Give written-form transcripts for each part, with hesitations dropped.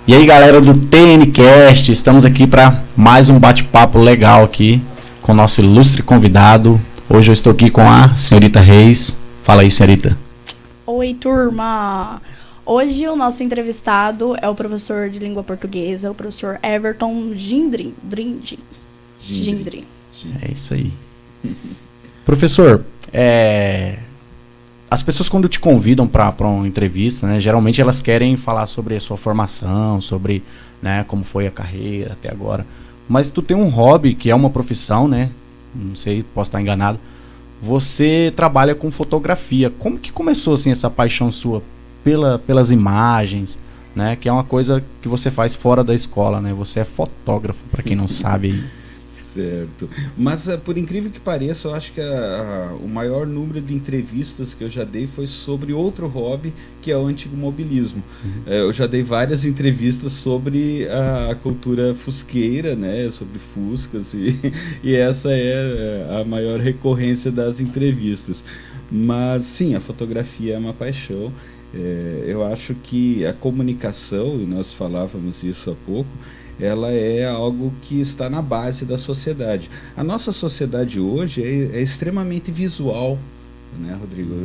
E aí, galera do TNcast, estamos aqui para mais um bate-papo legal aqui com o nosso ilustre convidado. Hoje eu estou aqui com a senhorita Reis. Fala aí, senhorita. Oi, turma! Hoje o nosso entrevistado é o professor de língua portuguesa, o professor Everton Gindri. É isso aí. Professor, as pessoas quando te convidam para uma entrevista, né, geralmente elas querem falar sobre a sua formação, sobre, né, como foi a carreira até agora. Mas tu tem um hobby que é uma profissão, né? Não sei, posso estar enganado. Você trabalha com fotografia. Como que começou assim essa paixão sua pelas imagens, né? Que é uma coisa que você faz fora da escola, né? Você é fotógrafo, para quem não sabe aí. Certo. Mas, por incrível que pareça, eu acho que o maior número de entrevistas que eu já dei foi sobre outro hobby, que é o antigo mobilismo. Eu já dei várias entrevistas sobre a cultura fusqueira, né, sobre fuscas, e essa é a maior recorrência das entrevistas. Mas, sim, a fotografia é uma paixão. Eu acho que a comunicação, e nós falávamos isso há pouco, ela é algo que está na base da sociedade. A nossa sociedade hoje é extremamente visual, né, Rodrigo?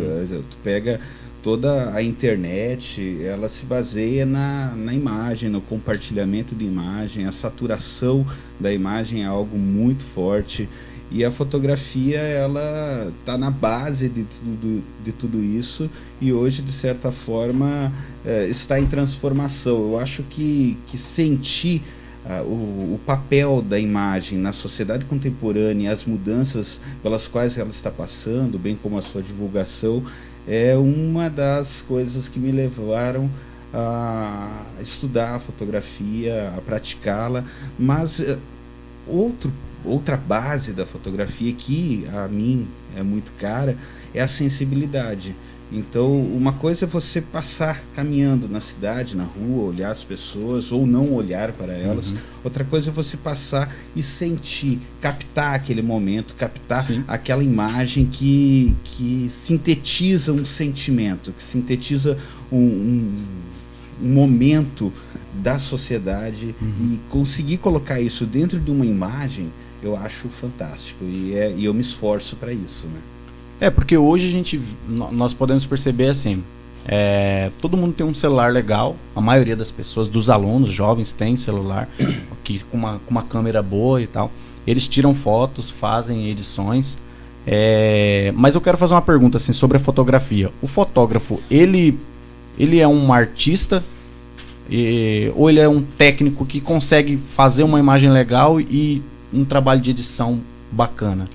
Tu pega toda a internet, ela se baseia na imagem, no compartilhamento de imagem, a saturação da imagem é algo muito forte. E a fotografia, ela está na base de tudo isso e hoje, de certa forma, está em transformação. Eu acho que sentir o papel da imagem na sociedade contemporânea, as mudanças pelas quais ela está passando, bem como a sua divulgação, é uma das coisas que me levaram a estudar a fotografia, a praticá-la, mas outra base da fotografia que a mim é muito cara é a sensibilidade. Então, uma coisa é você passar caminhando na cidade, na rua, olhar as pessoas ou não olhar para elas. Outra coisa é você passar e sentir, captar aquele momento, captar Sim. aquela imagem que sintetiza um sentimento, que sintetiza um momento da sociedade e conseguir colocar isso dentro de uma imagem, eu acho fantástico e eu me esforço para isso, né? Porque hoje nós podemos perceber assim, todo mundo tem um celular legal, a maioria das pessoas, dos alunos, jovens, tem celular que, com uma câmera boa e tal, eles tiram fotos, fazem edições, mas eu quero fazer uma pergunta assim, sobre a fotografia. O fotógrafo, ele é um artista ou ele é um técnico que consegue fazer uma imagem legal e um trabalho de edição bacana?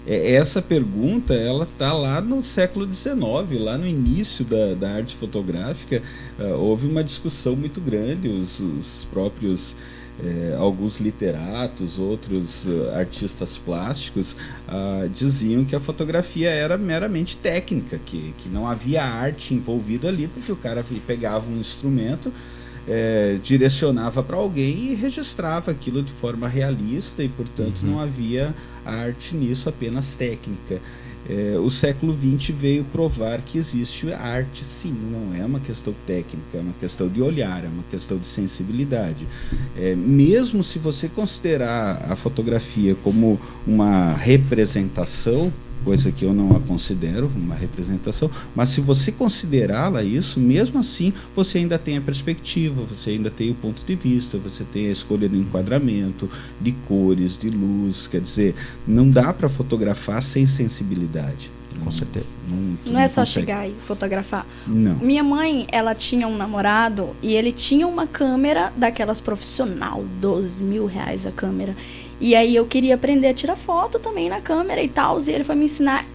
Essa pergunta, ela está lá no século XIX, lá no início da arte fotográfica. Houve uma discussão muito grande, os próprios alguns literatos, outros artistas plásticos diziam que a fotografia era meramente técnica, que não havia arte envolvida ali, porque o cara pegava um instrumento, direcionava para alguém e registrava aquilo de forma realista e, portanto, não havia arte nisso, apenas técnica. O século XX veio provar que existe arte, sim, não é uma questão técnica, é uma questão de olhar, é uma questão de sensibilidade. Mesmo se você considerar a fotografia como uma representação, coisa que eu não a considero uma representação, mas se você considerá-la isso, mesmo assim, você ainda tem a perspectiva, você ainda tem o ponto de vista, você tem a escolha do enquadramento, de cores, de luz, quer dizer, não dá para fotografar sem sensibilidade. Com certeza. Não é só chegar e fotografar. Não. Minha mãe, ela tinha um namorado e ele tinha uma câmera daquelas profissional, R$12.000 a câmera. E aí eu queria aprender a tirar foto também na câmera e tal, e ele foi me ensinar.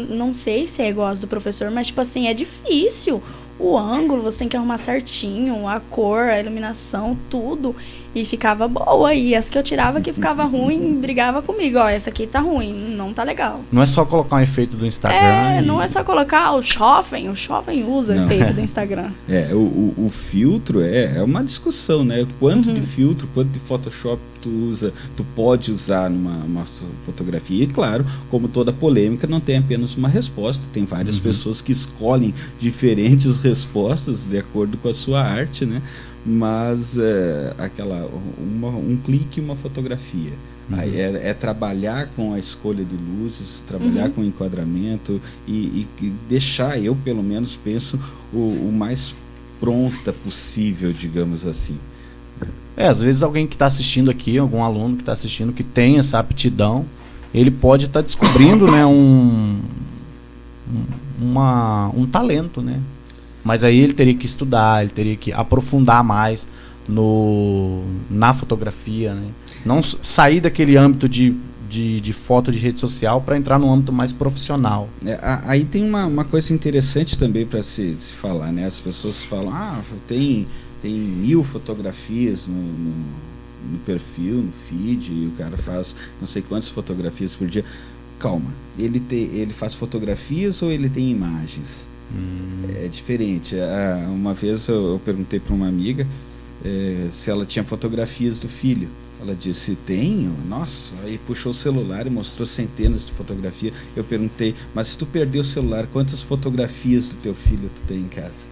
Não sei se é igual do professor, mas tipo assim, é difícil. O ângulo, você tem que arrumar certinho, a cor, a iluminação, tudo. E ficava boa, e as que eu tirava que ficava ruim, brigava comigo, ó, essa aqui tá ruim, não tá legal. Não é só colocar um efeito do Instagram. Não é só colocar o Shopping usa o efeito do Instagram. O filtro é uma discussão, né? Quanto de filtro, quanto de Photoshop tu pode usar numa fotografia. E claro, como toda polêmica, não tem apenas uma resposta, tem várias pessoas que escolhem diferentes respostas de acordo com a sua arte, né? Mas um clique, uma fotografia. Aí é trabalhar com a escolha de luzes, trabalhar com o enquadramento e deixar, eu pelo menos penso, o mais pronta possível, digamos assim. Às vezes alguém que está assistindo aqui, algum aluno que está assistindo, que tem essa aptidão, ele pode estar descobrindo, né, um talento, né? Mas aí ele teria que estudar, ele teria que aprofundar mais na fotografia, né? Não sair daquele âmbito de foto de rede social para entrar num âmbito mais profissional. Aí tem uma coisa interessante também para se falar, né? As pessoas falam, tem 1000 fotografias no perfil, no feed, e o cara faz não sei quantas fotografias por dia. Calma, ele faz fotografias ou ele tem imagens? É diferente. Uma vez eu perguntei para uma amiga se ela tinha fotografias do filho. Ela disse, tenho? Nossa, aí puxou o celular e mostrou centenas de fotografias. Eu perguntei, mas se tu perder o celular, quantas fotografias do teu filho tu tem em casa?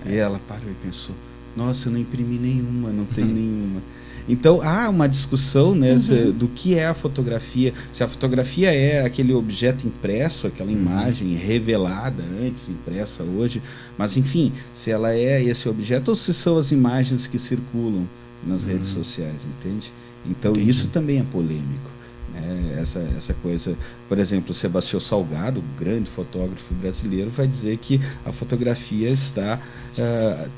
E ela parou e pensou, nossa, eu não imprimi nenhuma, não tenho nenhuma. Então há uma discussão, né, do que é a fotografia. Se a fotografia é aquele objeto impresso, aquela imagem revelada antes, impressa hoje, mas enfim, se ela é esse objeto ou se são as imagens que circulam nas redes sociais, entende? Então isso também é polêmico, né? Essa coisa, por exemplo, o Sebastião Salgado, um grande fotógrafo brasileiro, vai dizer que a fotografia está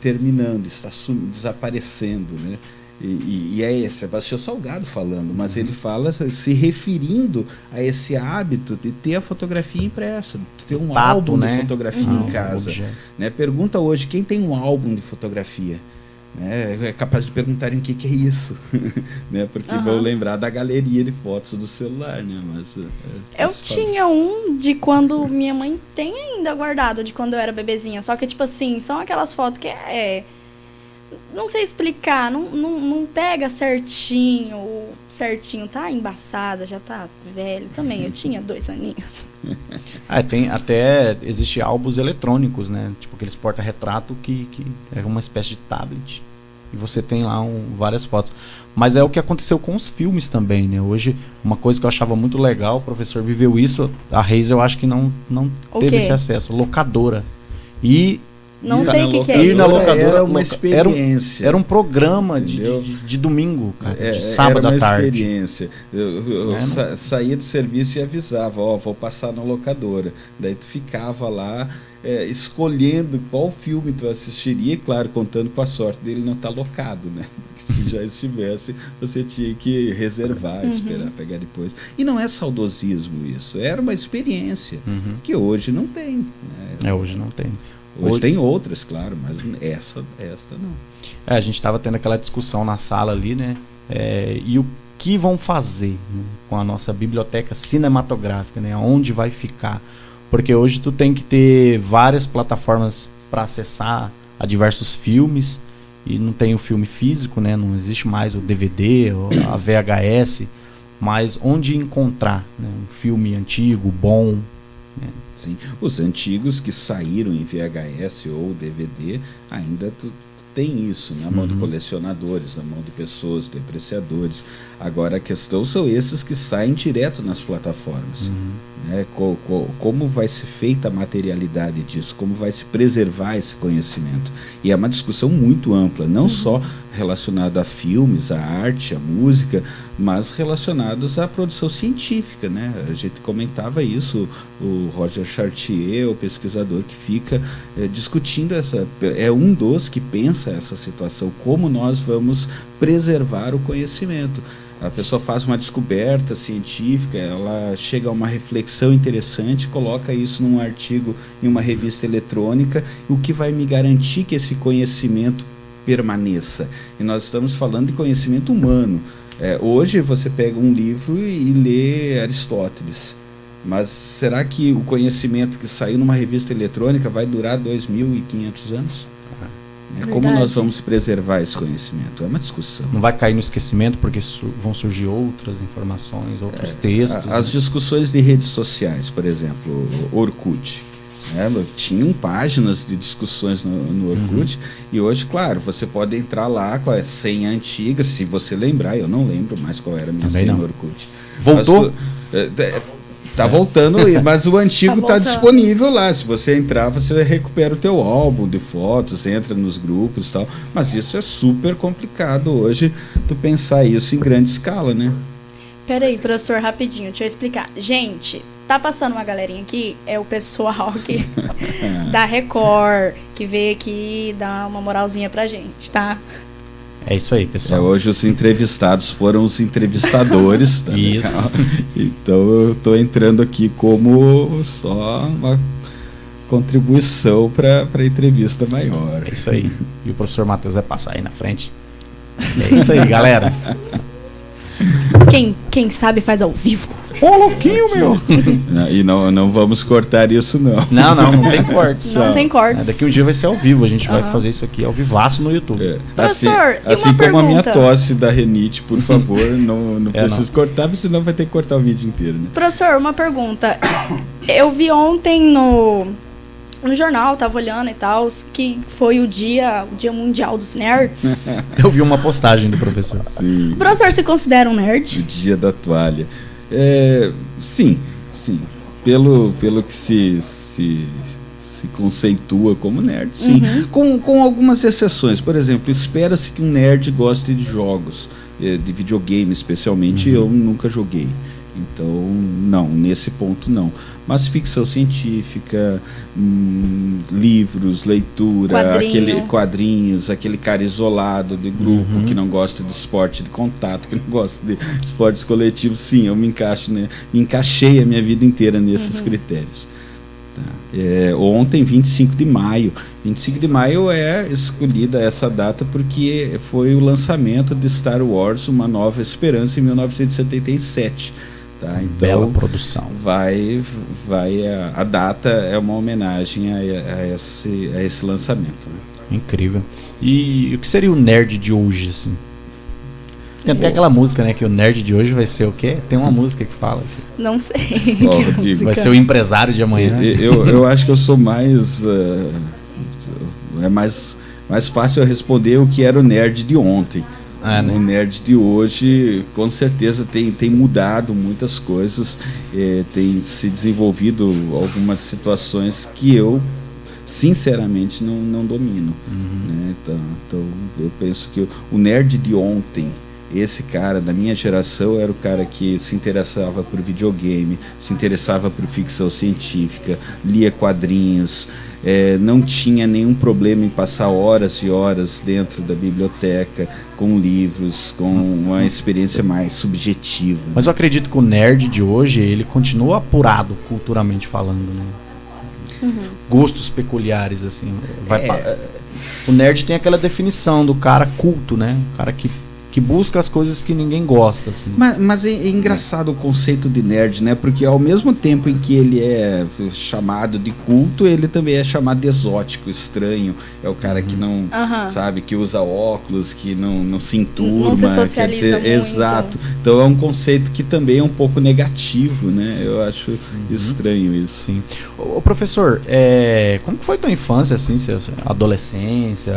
terminando, está desaparecendo, né? E é Sebastião Salgado falando, mas ele fala se referindo a esse hábito de ter a fotografia impressa, de ter um álbum, né, de fotografia em casa, né? Pergunta hoje quem tem um álbum de fotografia, né? É capaz de perguntarem o que é isso, né? Porque vão lembrar da galeria de fotos do celular, né? Mas eu tinha um de quando minha mãe tem ainda guardado, de quando eu era bebezinha, só que tipo assim, são aquelas fotos que não sei explicar, não pega certinho, tá embaçada, já tá velho também, eu tinha 2 aninhos. Existe álbuns eletrônicos, né? Tipo aqueles porta-retrato que é uma espécie de tablet. E você tem lá várias fotos. Mas é o que aconteceu com os filmes também, né? Hoje, uma coisa que eu achava muito legal, o professor viveu isso, a Reis eu acho que não teve esse acesso. Locadora. Não sei o que é ir na locadora era uma experiência. Era um programa de domingo, cara, de sábado à tarde. Era uma experiência. Eu saía do serviço e avisava, vou passar na locadora. Daí tu ficava lá escolhendo qual filme tu assistiria, claro, contando com a sorte dele não estar locado, né? Se já estivesse, você tinha que reservar, esperar pegar depois. E não é saudosismo isso, era uma experiência que hoje não tem, né? Hoje não tem. Hoje tem outras, claro, mas esta não. A gente estava tendo aquela discussão na sala ali, né? E o que vão fazer, né, com a nossa biblioteca cinematográfica, né? Onde vai ficar? Porque hoje tu tem que ter várias plataformas para acessar a diversos filmes e não tem o filme físico, né? Não existe mais o DVD ou a VHS, mas onde encontrar, né, um filme antigo, bom, né? Sim, os antigos que saíram em VHS ou DVD ainda tem isso, na mão de colecionadores, na mão de pessoas, de apreciadores. Agora a questão são esses que saem direto nas plataformas, né? Como vai ser feita a materialidade disso, como vai se preservar esse conhecimento. E é uma discussão muito ampla, não só relacionada a filmes, a arte, a música, mas relacionados à produção científica, né? A gente comentava isso, o Roger Chartier, o pesquisador que fica discutindo um dos que pensa essa situação, como nós vamos preservar o conhecimento. A pessoa faz uma descoberta científica, ela chega a uma reflexão interessante, coloca isso num artigo em uma revista eletrônica, o que vai me garantir que esse conhecimento permaneça. E nós estamos falando de conhecimento humano. Hoje você pega um livro e lê Aristóteles. Mas será que o conhecimento que saiu numa revista eletrônica vai durar 2.500 anos? Como nós vamos preservar esse conhecimento? É uma discussão. Não vai cair no esquecimento porque vão surgir outras informações, outros textos. As discussões de redes sociais, por exemplo, Orkut. Tinham páginas de discussões no Orkut, e hoje, claro, você pode entrar lá com a senha antiga, se você lembrar. Eu não lembro mais qual era a minha senha no Orkut. Voltou? Tá voltando, mas o antigo tá disponível lá. Se você entrar, você recupera o teu álbum de fotos, entra nos grupos e tal. Mas isso é super complicado hoje, tu pensar isso em grande escala, né? Peraí, professor, rapidinho, deixa eu explicar. Gente, tá passando uma galerinha aqui, é o pessoal que da Record, que veio aqui dar uma moralzinha pra gente, tá? É isso aí, pessoal. Hoje os entrevistados foram os entrevistadores. Tá? Isso. Então eu estou entrando aqui como só uma contribuição para a entrevista maior. É isso aí. E o professor Matheus vai passar aí na frente. É isso aí, galera. Quem sabe faz ao vivo. Ô, louquinho, meu! E não vamos cortar isso, não. Não tem cortes. Não tem cortes. Daqui um dia vai ser ao vivo. A gente vai fazer isso aqui ao vivaço no YouTube. Professor, assim como a minha tosse da renite, por favor, não precisa cortar, porque senão vai ter que cortar o vídeo inteiro. Né? Professor, uma pergunta. Eu vi ontem no jornal, tava olhando e tal, que foi o dia Mundial dos Nerds. Eu vi uma postagem do professor. Sim. Professor, você considera um nerd? O dia da toalha. Sim. Pelo que se conceitua como nerd, sim. Com algumas exceções. Por exemplo, espera-se que um nerd goste de jogos, de videogame especialmente. Eu nunca joguei. Então, não, nesse ponto não. Mas ficção científica, livros, leitura, quadrinhos, aquele cara isolado de grupo que não gosta de esporte de contato, que não gosta de esportes coletivos, sim, eu me encaixei a minha vida inteira nesses critérios. Tá. Ontem, 25 de maio. 25 de maio é escolhida essa data porque foi o lançamento de Star Wars, Uma Nova Esperança, em 1977. Tá, então, bela produção. A data é uma homenagem a esse lançamento. Né? Incrível. E o que seria o nerd de hoje, assim? Tem até aquela música, né? Que o nerd de hoje vai ser o quê? Tem uma música que fala assim. Não sei. Rodrigo, vai ser o empresário de amanhã. Eu acho que eu sou mais... é mais fácil eu responder o que era o nerd de ontem. Né? O nerd de hoje, com certeza, tem mudado muitas coisas, tem se desenvolvido algumas situações que eu, sinceramente, não domino. Né? Então, eu penso que o nerd de ontem, esse cara da minha geração, era o cara que se interessava por videogame, se interessava por ficção científica, lia quadrinhos, não tinha nenhum problema em passar horas e horas dentro da biblioteca com livros, com uma experiência mais subjetiva. Mas eu acredito que o nerd de hoje, ele continua apurado culturalmente falando, né? Gostos peculiares, assim. O nerd tem aquela definição do cara culto, né? O cara que busca as coisas que ninguém gosta, assim. Mas é engraçado o conceito de nerd, né? Porque ao mesmo tempo em que ele é chamado de culto, ele também é chamado de exótico, estranho. É o cara que não, sabe, que usa óculos, que não se enturma. Não se socializa muito. Exato. Então é um conceito que também é um pouco negativo, né? Eu acho estranho isso. Sim. Ô, professor, como que foi tua infância, assim, adolescência,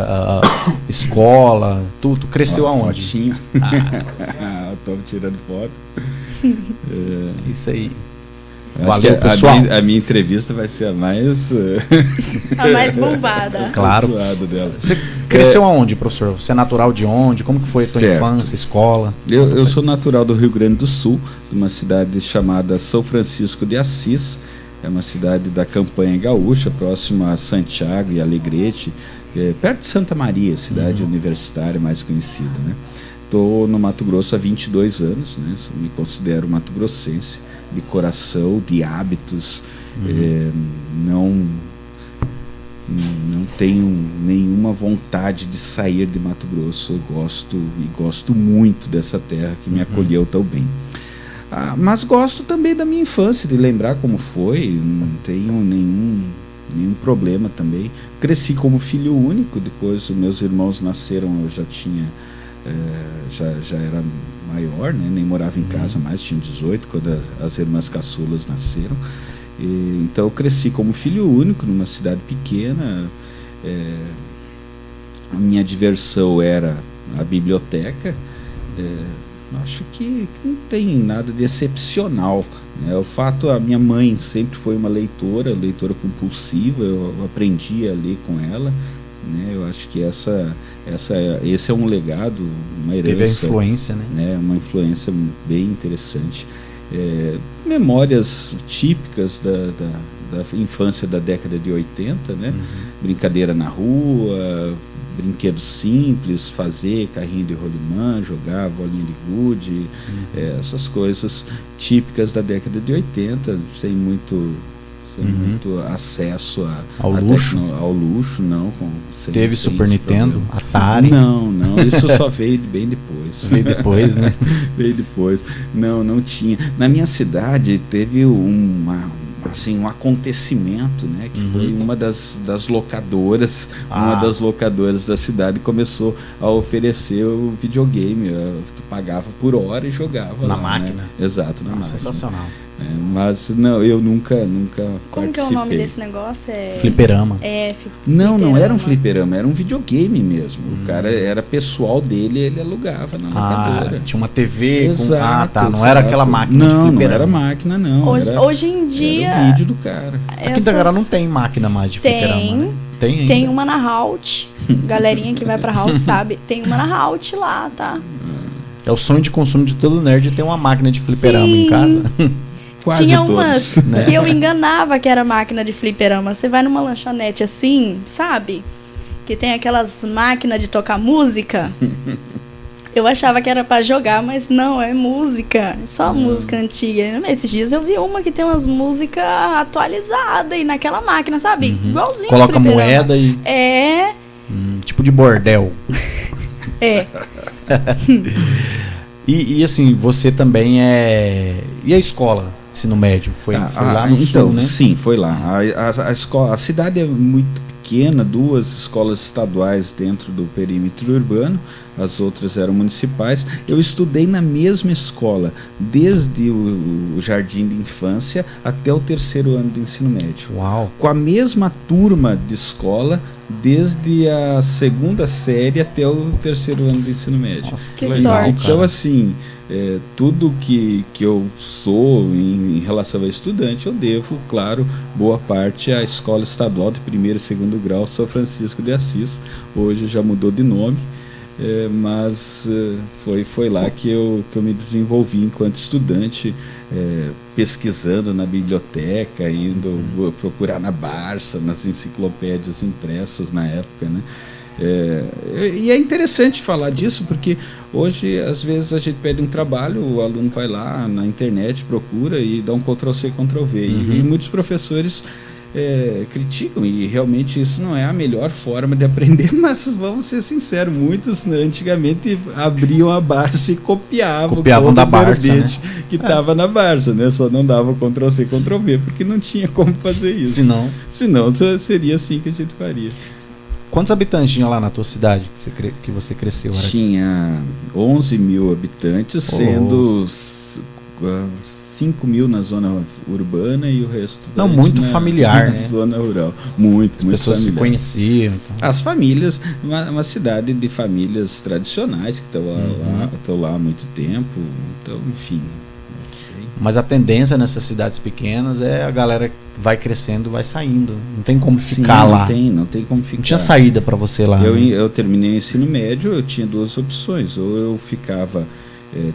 escola? Tu cresceu aonde? Fotinho. Estou tirando foto. Isso aí. Valeu, pessoal. A minha entrevista vai ser a mais a mais bombada. Claro. Dela. Você cresceu aonde, professor? Você é natural de onde? Como que foi a tua infância, escola? Eu sou natural do Rio Grande do Sul, de uma cidade chamada São Francisco de Assis. É uma cidade da campanha gaúcha, próxima a Santiago e Alegrete, perto de Santa Maria, cidade universitária mais conhecida, né? Estou no Mato Grosso há 22 anos, né? Me considero mato-grossense, de coração, de hábitos. não tenho nenhuma vontade de sair de Mato Grosso. Eu gosto muito dessa terra que me acolheu tão bem. Mas gosto também da minha infância, de lembrar como foi. Não tenho nenhum problema também. Cresci como filho único. Depois os meus irmãos nasceram, eu já tinha já era maior, né? Nem morava em casa mais, tinha 18 quando as irmãs caçulas nasceram. Então eu cresci como filho único numa cidade pequena. A minha diversão era a biblioteca. Acho que não tem nada de excepcional, né? O fato, a minha mãe sempre foi uma leitora compulsiva. Eu aprendi a ler com ela, né? Eu acho que esse é um legado, uma herança. Teve a influência, né? Uma influência bem interessante. Memórias típicas da infância da década de 80, né? Brincadeira na rua, brinquedos simples, fazer carrinho de rolimã, jogar bolinha de gude, essas coisas típicas da década de 80, sem muito acesso ao luxo, não. Teve Super Nintendo, Atari? Não, isso só veio bem depois. Veio depois, né? Veio depois. Não tinha. Na minha cidade teve um acontecimento, né, que foi uma das locadoras, uma das locadoras da cidade começou a oferecer o videogame. Tu pagava por hora e jogava na lá, máquina. Né? Exato, na máquina. Sensacional. Mas não, eu nunca Como que é o nome desse negócio? Fliperama. Não era um fliperama, era um videogame mesmo. O cara era pessoal dele, ele alugava na locadora. Tinha uma TV. Exato, não era aquela máquina de fliperama. Não era máquina, não. Hoje em dia... Era o vídeo do cara. Aqui em Itagará não tem máquina mais de fliperama, né? Tem uma na Halt. Galerinha que vai pra Halt sabe. Tem uma na Halt lá, tá? É o sonho de consumo de todo nerd ter uma máquina de fliperama em casa. Quase tinha todos, umas que eu enganava que era máquina de fliperama. Você vai numa lanchonete assim, sabe? Que tem aquelas máquinas de tocar música. Eu achava que era pra jogar, mas não, é música. Só música antiga. Esses dias eu vi uma que tem umas músicas atualizadas e naquela máquina, sabe? Igualzinho. Coloca moeda e... tipo de bordel. E assim, você também E a escola? Ensino médio? Foi lá no então, sul, né? Sim, foi lá. A cidade é muito pequena, 2 escolas estaduais dentro do perímetro urbano, as outras eram municipais. Eu estudei na mesma escola, desde o jardim de infância até o 3º ano do ensino médio. Uau. Com a mesma turma de escola, desde a 2ª série até o 3º ano do ensino médio. Nossa, que legal, sorte. Então, assim, tudo que eu sou em relação a estudante, eu devo, claro, boa parte à escola estadual de 1º e 2º grau São Francisco de Assis. Hoje já mudou de nome. Mas foi lá que eu me desenvolvi enquanto estudante, pesquisando na biblioteca, indo procurar na Barça, nas enciclopédias impressas na época, né? E é interessante falar disso, porque hoje às vezes a gente pede um trabalho, o aluno vai lá na internet, procura e dá um Ctrl+C, Ctrl+V, e muitos professores criticam, e realmente isso não é a melhor forma de aprender, mas vamos ser sinceros, muitos, né, antigamente abriam a Barça e copiavam da Barça, né? Que estava na Barça, né? Só não dava Ctrl+C, Ctrl+V, porque não tinha como fazer isso. Senão seria assim que a gente faria. Quantos habitantes tinha lá na tua cidade que você cresceu? Tinha 11 mil habitantes, sendo 5 mil na zona urbana e o resto muito familiar, na zona rural. Muito As pessoas familiar. Se conheciam. Então. As famílias, uma cidade de famílias tradicionais que estão lá há muito tempo. Então, enfim. Mas a tendência nessas cidades pequenas é a galera vai crescendo, vai saindo. Não tem como ficar lá. Não tem como ficar. Não tinha saída para você lá. Eu terminei o ensino médio, eu tinha 2 opções. Ou eu ficava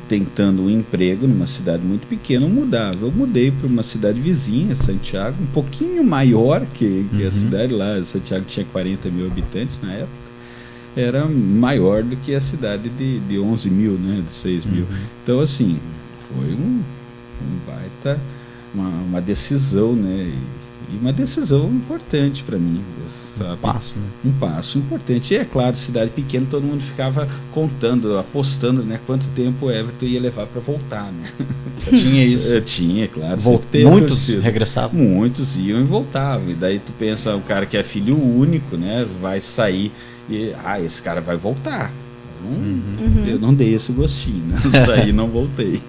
tentando um emprego numa cidade muito pequena, ou mudava. Eu mudei para uma cidade vizinha, Santiago, um pouquinho maior que a cidade lá. Santiago tinha 40 mil habitantes na época. Era maior do que a cidade de 11 mil, né, de 6 mil. Então, assim, foi um baita, uma decisão, né? E uma decisão importante para mim, sabe? Um passo importante. E é claro, cidade pequena, todo mundo ficava contando, apostando, né, quanto tempo o Everton ia levar para voltar, né? Tinha isso? Tinha, claro. Muitos regressavam? Muitos iam e voltavam. E daí tu pensa, o cara que é filho único, né, vai sair e, esse cara vai voltar. Eu não dei esse gostinho, né? Saí e não voltei.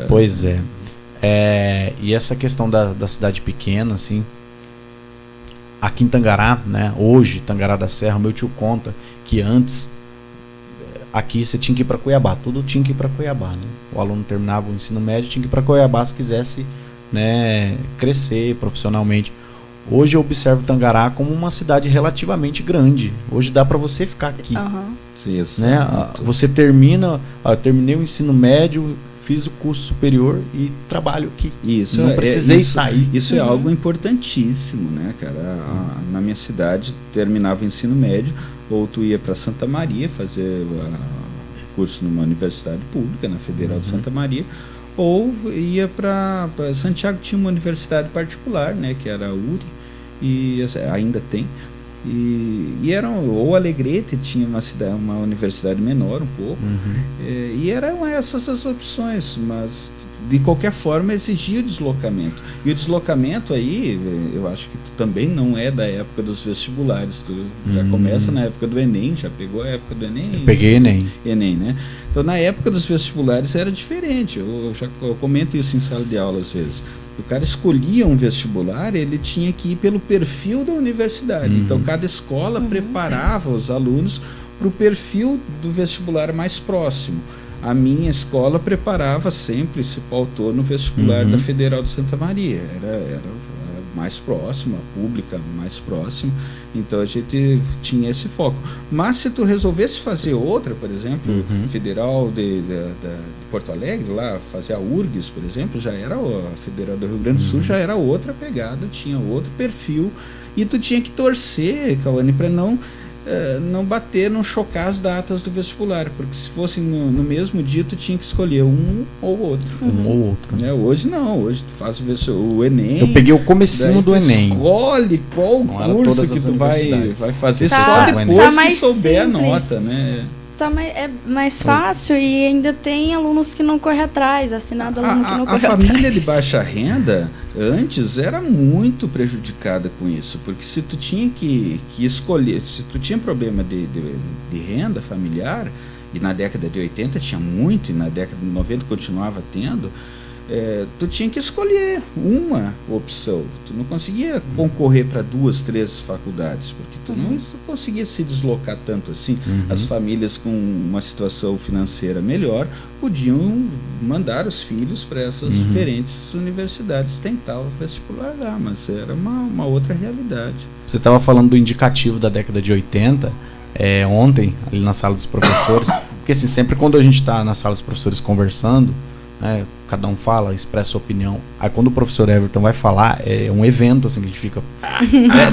Pois é. E essa questão da cidade pequena, assim, aqui em Tangará, né, hoje, Tangará da Serra, meu tio conta que antes, aqui você tinha que ir para Cuiabá, tudo tinha que ir para Cuiabá, né? O aluno terminava o ensino médio, tinha que ir para Cuiabá se quisesse, né, crescer profissionalmente. Hoje eu observo Tangará como uma cidade relativamente grande. Hoje dá para você ficar aqui. Né? Você termina, eu terminei o ensino médio, fiz o curso superior e trabalho aqui. Isso, não precisei sair. Isso é algo importantíssimo, né, cara? Na minha cidade, terminava o ensino médio, ou tu ia para Santa Maria fazer curso numa universidade pública, na Federal de Santa Maria, ou ia para Santiago, tinha uma universidade particular, né, que era a URI, e ainda tem. E eram, ou Alegrete tinha uma universidade menor um pouco, e eram essas as opções, mas de qualquer forma exigia o deslocamento. E o deslocamento aí, eu acho que tu também não é da época dos vestibulares, tu já começa na época do Enem, já pegou a época do Enem? Eu peguei Enem, né? Então na época dos vestibulares era diferente, eu comento isso em sala de aula às vezes. O cara escolhia um vestibular, ele tinha que ir pelo perfil da universidade. Então, cada escola preparava os alunos para o perfil do vestibular mais próximo. A minha escola preparava sempre, se pautou no vestibular da Federal de Santa Maria. Era mais próximo, a pública mais próxima. Então, a gente tinha esse foco. Mas, se tu resolvesse fazer outra, por exemplo, Federal de Porto Alegre, lá, fazer a URGS, por exemplo, já era a Federal do Rio Grande do Sul, já era outra pegada, tinha outro perfil. E tu tinha que torcer, Cauane, para não bater, não chocar as datas do vestibular, porque se fosse no mesmo dia tu tinha que escolher um ou outro. Hoje não, hoje tu faz o Enem. Eu peguei o comecinho do Enem. Escolhe qual curso que tu vai fazer só depois que souber a nota, né? É mais fácil e ainda tem alunos que não correm atrás, assinado aluno que não corre atrás. A família de baixa renda, antes, era muito prejudicada com isso, porque se tu tinha que escolher, se tu tinha problema de renda familiar, e na década de 80 tinha muito, e na década de 90 continuava tendo, tu tinha que escolher uma opção. Tu não conseguia concorrer para 2, 3 faculdades, porque tu não conseguia se deslocar tanto assim. As famílias com uma situação financeira melhor podiam mandar os filhos para essas diferentes universidades tentar o vestibular lá, mas era uma outra realidade. Você estava falando do indicativo da década de 80, ontem, ali na sala dos professores, porque assim, sempre quando a gente está na sala dos professores conversando, cada um fala, expressa sua opinião. Aí quando o professor Everton vai falar, é um evento assim que a gente fica.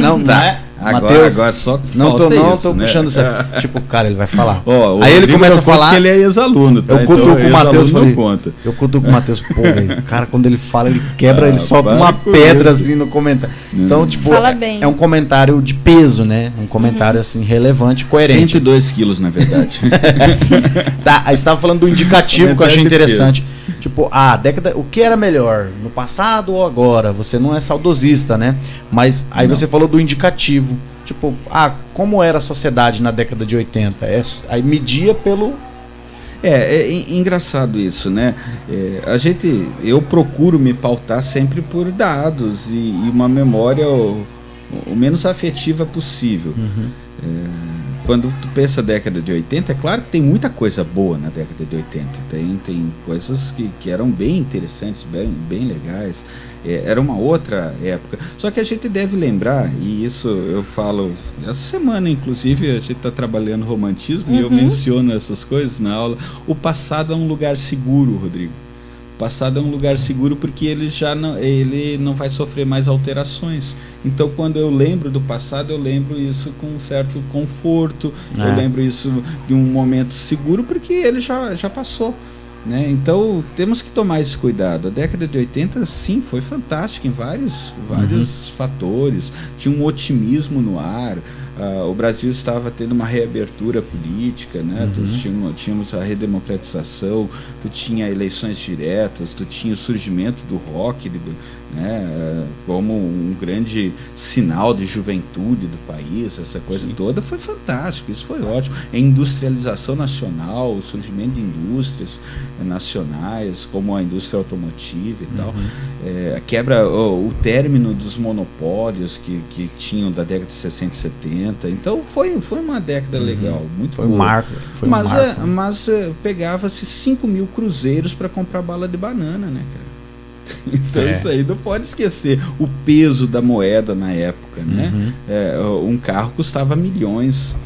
Não é? Agora só não tô né? puxando isso. Tipo, cara, ele vai falar. Aí ele começa a falar que ele é ex-aluno, tá? Eu cutuco o Matheus, eu cutuco o Matheus, cara, quando ele fala, ele quebra, ele solta uma pedra assim no comentário. Então, tipo, é um comentário de peso, né? Um comentário assim relevante, coerente. 102 quilos, na verdade. Aí você tava falando do indicativo que eu achei interessante. Tipo, o que era melhor, no passado ou agora? Você não é saudosista, né? Mas aí você falou do indicativo. Tipo, como era a sociedade na década de 80? Aí media pelo... É engraçado isso, né? Eu procuro me pautar sempre por dados e uma memória o menos afetiva possível. Quando tu pensa década de 80, é claro que tem muita coisa boa na década de 80. Tem coisas que eram bem interessantes, bem legais. Era uma outra época. Só que a gente deve lembrar, e isso eu falo, essa semana inclusive a gente está trabalhando romantismo e eu menciono essas coisas na aula. O passado é um lugar seguro, Rodrigo. O passado é um lugar seguro porque ele não vai sofrer mais alterações. Então, quando eu lembro do passado, eu lembro isso com um certo conforto, eu lembro isso de um momento seguro porque ele já passou. né? Então temos que tomar esse cuidado. A década de 80 sim foi fantástica em vários fatores, tinha um otimismo no ar. O Brasil estava tendo uma reabertura política, né? Tínhamos a redemocratização, tu tinha eleições diretas, tu tinha o surgimento do rock, né? Como um grande sinal de juventude do país, essa coisa toda foi fantástico, isso foi ótimo. A industrialização nacional, o surgimento de indústrias nacionais, como a indústria automotiva e tal, a quebra, o término dos monopólios que tinham da década de 60 e 70. Então foi uma década legal, muito boa. Foi um marco. Mas pegava-se 5 mil cruzeiros para comprar bala de banana, né, cara? Então isso aí não pode esquecer o peso da moeda na época, né? Um carro custava milhões.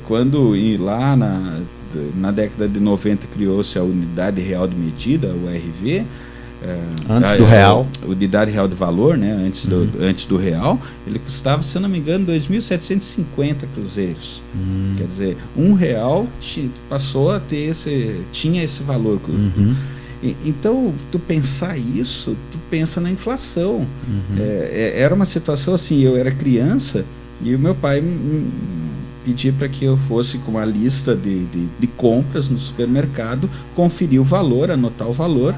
Quando lá na década de 90 criou-se a unidade real de medida, o URV, antes do real, unidade real de valor, né? Antes do real, ele custava, se eu não me engano, 2.750 cruzeiros. Quer dizer, R$1 passou a ter tinha esse valor. Então, tu pensar isso, tu pensa na inflação. Era uma situação assim, eu era criança e o meu pai pedia para que eu fosse com uma lista de compras no supermercado, conferir o valor, anotar o valor.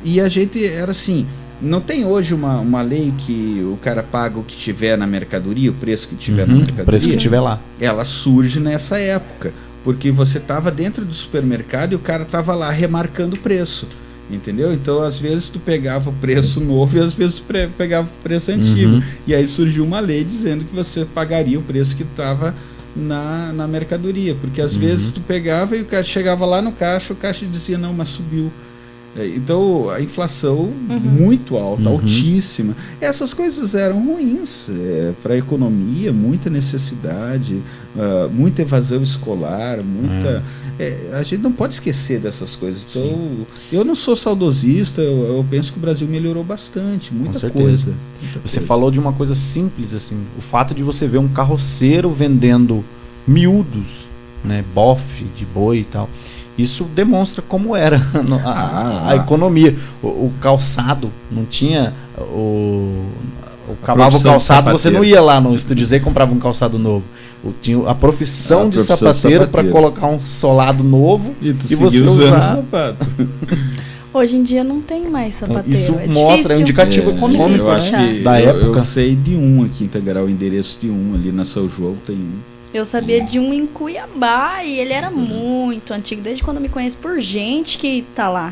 E a gente era assim, não tem hoje uma lei que o cara paga o que tiver na mercadoria, o preço que tiver na mercadoria? O preço que tiver lá. Ela surge nessa época, porque você estava dentro do supermercado e o cara estava lá remarcando o preço, entendeu? Então às vezes tu pegava o preço novo e às vezes tu pegava o preço antigo, e aí surgiu uma lei dizendo que você pagaria o preço que estava na mercadoria, porque às vezes tu pegava e o cara chegava lá no caixa, o caixa dizia não, mas subiu. Então a inflação muito alta, altíssima. Essas coisas eram ruins para a economia, muita necessidade, muita evasão escolar, a gente não pode esquecer dessas coisas. Então eu não sou saudosista, eu penso que o Brasil melhorou bastante, muita coisa. Você falou de uma coisa simples assim, o fato de você ver um carroceiro vendendo miúdos, né, bofe de boi e tal. Isso demonstra como era a economia. O calçado não tinha cavava o calçado, você não ia lá no Estúdio Z e comprava um calçado novo. Tinha a profissão de sapateiro para colocar um solado novo e você usar sapato. Hoje em dia não tem mais sapateiro. Isso mostra, é um indicativo econômico, eu acho que da época. Eu sei de um aqui em Integral, o endereço de um ali na São João tem um. Eu sabia de um em Cuiabá e ele era muito antigo, desde quando eu me conheço por gente que tá lá.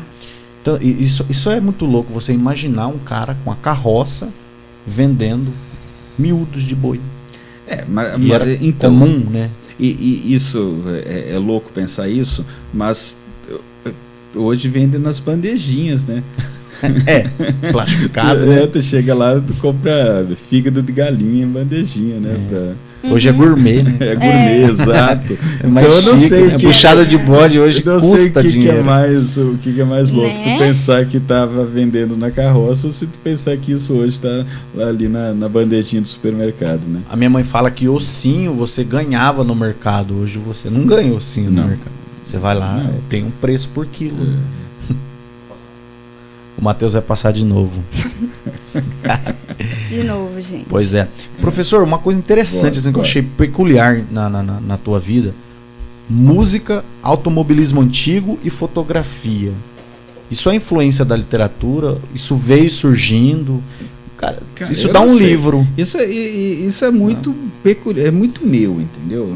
Então, isso é muito louco, você imaginar um cara com a carroça vendendo miúdos de boi. Então, comum, né? E isso é louco pensar isso, mas hoje vende nas bandejinhas, né? Plastificado, né? Tu chega lá, tu compra fígado de galinha em bandejinha, né? Hoje é gourmet, né? É gourmet, exato. Então eu não sei que puxada de bode hoje custa dinheiro. O que é mais louco, né? Tu pensar que estava vendendo na carroça ou se tu pensar que isso hoje está ali na bandejinha do supermercado, né? A minha mãe fala que ossinho você ganhava no mercado, hoje você não ganha ossinho no mercado. Você vai lá, tem um preço por quilo. O Matheus vai passar de novo. De novo, gente. Pois é. Professor, uma coisa interessante assim, que eu achei peculiar na tua vida: música, automobilismo antigo e fotografia. Isso é influência da literatura? Isso veio surgindo? Cara, isso dá um livro. Isso é muito peculiar, é muito meu, entendeu?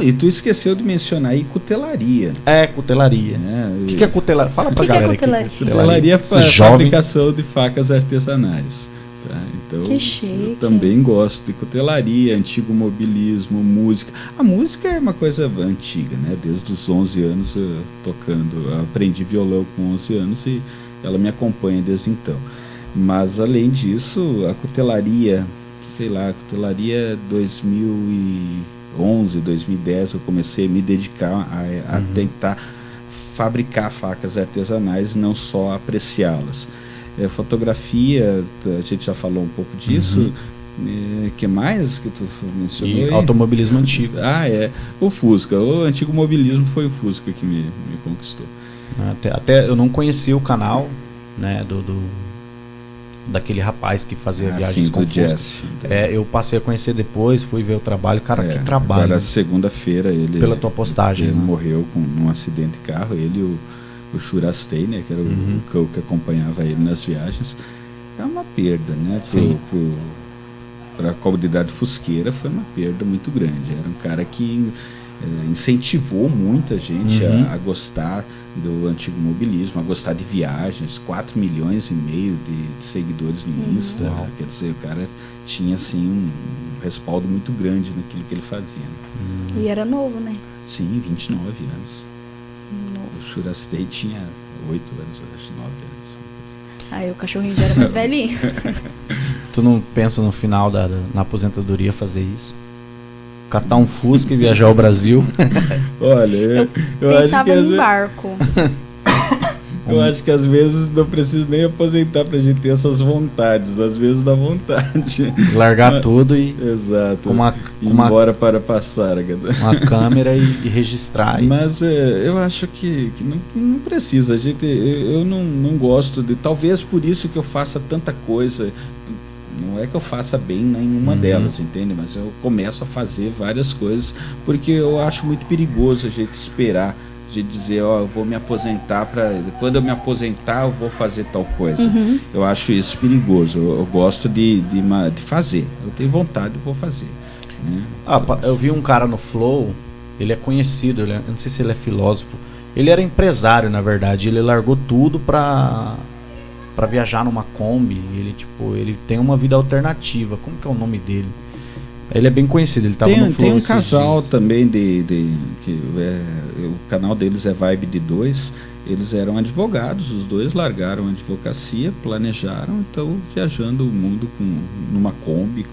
E tu esqueceu de mencionar aí cutelaria. Cutelaria. O que é cutelaria? Fala pra galera aqui. Cutelaria é fabricação de facas artesanais. Tá? Então, que chique. Eu também gosto de cutelaria, antigo mobilismo, música. A música é uma coisa antiga, né? Desde os 11 anos tocando. Eu aprendi violão com 11 anos e ela me acompanha desde então. Mas além disso, a cutelaria, a cutelaria 2011, 2010, eu comecei a me dedicar a tentar fabricar facas artesanais, não só apreciá-las. Fotografia, a gente já falou um pouco disso, Que mais que tu mencionou E aí? automobilismo antigo. O Fusca. O antigo mobilismo foi o Fusca que me conquistou. Até eu não conhecia o canal, né, daquele rapaz que fazia viagens com do Fusca. Jesse. Eu passei a conhecer depois, fui ver o trabalho. Cara, que trabalho. Agora, segunda-feira, ele... Pela tua postagem. Ele né? morreu num acidente de carro. Ele e o Churastei, né, que era o cão que acompanhava ele nas viagens. É uma perda, né? Para a comunidade fusqueira foi uma perda muito grande. Era um cara que incentivou muita gente a gostar do antigo mobilismo, a gostar de viagens. 4,5 milhões de seguidores no Insta. Uau. Quer dizer, o cara tinha assim um respaldo muito grande naquilo que ele fazia. E era novo, né? Sim, 29 anos. Novo. O Churastei tinha 8 anos, eu acho, 9 anos. Aí o cachorrinho já era mais velhinho. Tu não pensa no final na aposentadoria fazer isso? Catar um Fusca e viajar ao Brasil? Olha, eu acho Pensava que em barco. eu acho que às vezes não preciso nem aposentar pra gente ter essas vontades. Às vezes dá vontade. Largar tudo e Exato. ir embora para passar. uma câmera e registrar. Mas eu acho que não precisa. Eu não gosto de... Talvez por isso que eu faça tanta coisa. Não é que eu faça bem nenhuma delas, entende? Mas eu começo a fazer várias coisas porque eu acho muito perigoso a gente esperar, a gente dizer, eu vou me aposentar quando eu me aposentar eu vou fazer tal coisa. Eu acho isso perigoso. Eu gosto de fazer. Eu tenho vontade, eu vou fazer. Né? Eu vi um cara no Flow, ele é conhecido, eu não sei se ele é filósofo. Ele era empresário, na verdade. Ele largou tudo pra viajar numa Kombi. Ele tem uma vida alternativa. Como que é o nome dele? Ele é bem conhecido, ele tava no Flow. Tem um casal também o canal deles é Vibe de Dois. Eles eram advogados, os dois largaram a advocacia, planejaram, então viajando o mundo numa Kombi.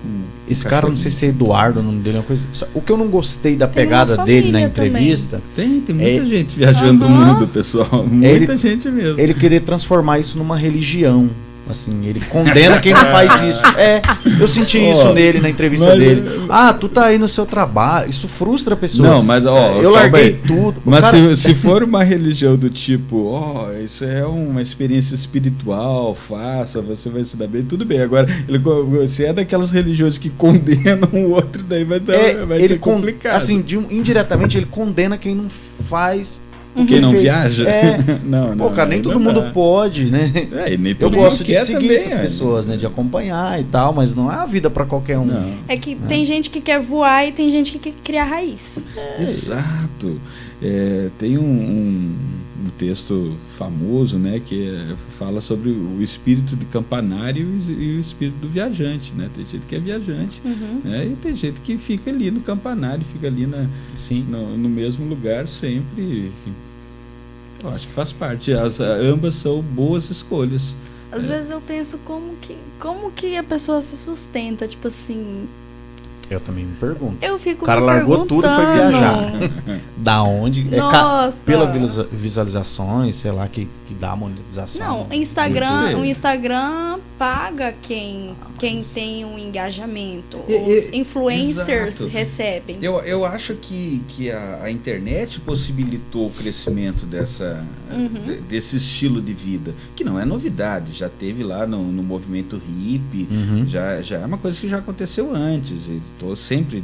Esse cara, não sei se é Eduardo, o nome dele é uma coisa. O que eu não gostei da Tem pegada uma dele na família entrevista. Tem muita gente viajando o mundo, pessoal. Muita gente mesmo. Ele queria transformar isso numa religião. Assim, ele condena quem não faz isso. Eu senti isso nele na entrevista dele. Tu tá aí no seu trabalho. Isso frustra a pessoa. Não, mas eu larguei tudo. Mas se for uma religião do tipo, isso é uma experiência espiritual, faça, você vai se dar bem, tudo bem. Agora, se é daquelas religiões que condenam o outro, daí vai ser complicado. Assim, indiretamente ele condena quem não faz. Quem não viaja? Não. Pô, cara, nem todo mundo pode, né? E nem todo eu mundo gosto de seguir também, essas pessoas, né? De acompanhar e tal, mas não é a vida pra qualquer um. Não. É que tem gente que quer voar e tem gente que quer criar raiz. Exato. Tem um texto famoso, né, que fala sobre o espírito de campanário e o espírito do viajante, né? Tem gente que é viajante, né, e tem gente que fica ali no campanário, fica ali no mesmo lugar sempre. Eu acho que faz parte. Ambas são boas escolhas. Às vezes eu penso como que a pessoa se sustenta, tipo assim. Eu também me pergunto. Eu fico O cara largou tudo e foi viajar. Da onde? Nossa. Pela visualizações, sei lá, que dá a monetização. Não, o Instagram paga quem tem um engajamento. Os influencers recebem. Eu acho que a internet possibilitou o crescimento desse estilo de vida, que não é novidade, já teve lá no movimento hippie, já é uma coisa que já aconteceu antes, sempre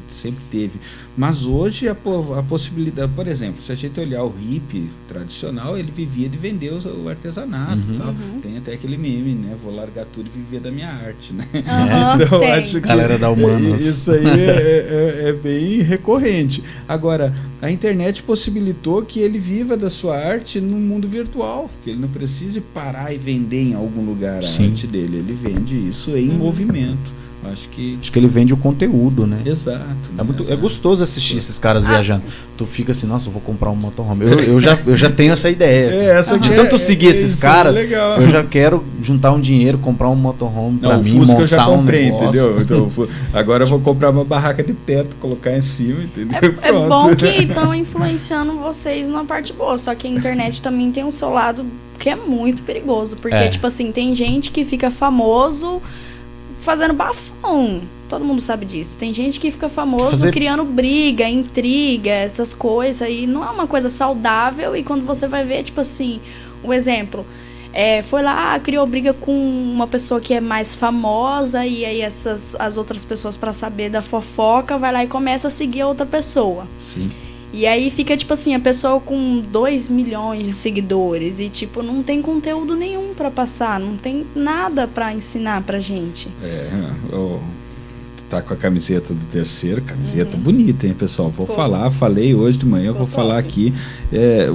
teve. Mas hoje a possibilidade, por exemplo, se a gente olhar o hippie tradicional, ele vivia de vender o artesanato e tal. Tem até aquele meme, né? Vou largar tudo e viver da minha arte, né? Então acho que galera da Humanas. isso aí é bem recorrente. Agora, a internet possibilitou que ele viva da sua arte no mundo virtual, que ele não precise parar e vender em algum lugar a arte dele. Ele vende isso em movimento. Acho que ele vende o conteúdo, né? Exato. É gostoso assistir esses caras viajando. Tu fica assim, nossa, eu vou comprar um motorhome. Eu já tenho essa ideia. De tanto seguir esses caras, eu já quero juntar um dinheiro, comprar um motorhome pra mim, montar eu já comprei, um negócio. entendeu? Então, agora eu vou comprar uma barraca de teto, colocar em cima, entendeu? É bom que estão influenciando vocês numa parte boa, só que a internet também tem um seu lado que é muito perigoso, porque, tipo assim, tem gente que fica famoso fazendo bafão. Todo mundo sabe disso. Tem gente que fica famoso criando briga, intriga, essas coisas. E não é uma coisa saudável. E quando você vai ver, tipo assim, um exemplo... foi lá, criou briga com uma pessoa que é mais famosa. E aí as outras pessoas, para saber da fofoca, vai lá e começa a seguir a outra pessoa. Sim. E aí fica, tipo assim, a pessoa com 2 milhões de seguidores e, tipo, não tem conteúdo nenhum pra passar, não tem nada pra ensinar pra gente. Tá com a camiseta do Terceiro, camiseta bonita, hein, pessoal? Falei hoje de manhã, vou falar aqui,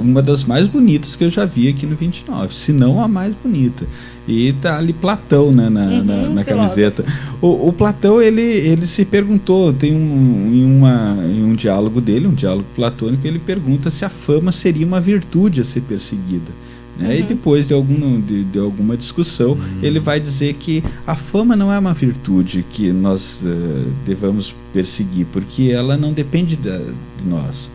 uma das mais bonitas que eu já vi aqui no 29, se não a mais bonita. E tá ali Platão, né, na camiseta. O Platão, ele se perguntou, tem em um diálogo dele, um diálogo platônico, ele pergunta se a fama seria uma virtude a ser perseguida. Né? E depois de alguma discussão, ele vai dizer que a fama não é uma virtude que nós devamos perseguir, porque ela não depende de nós.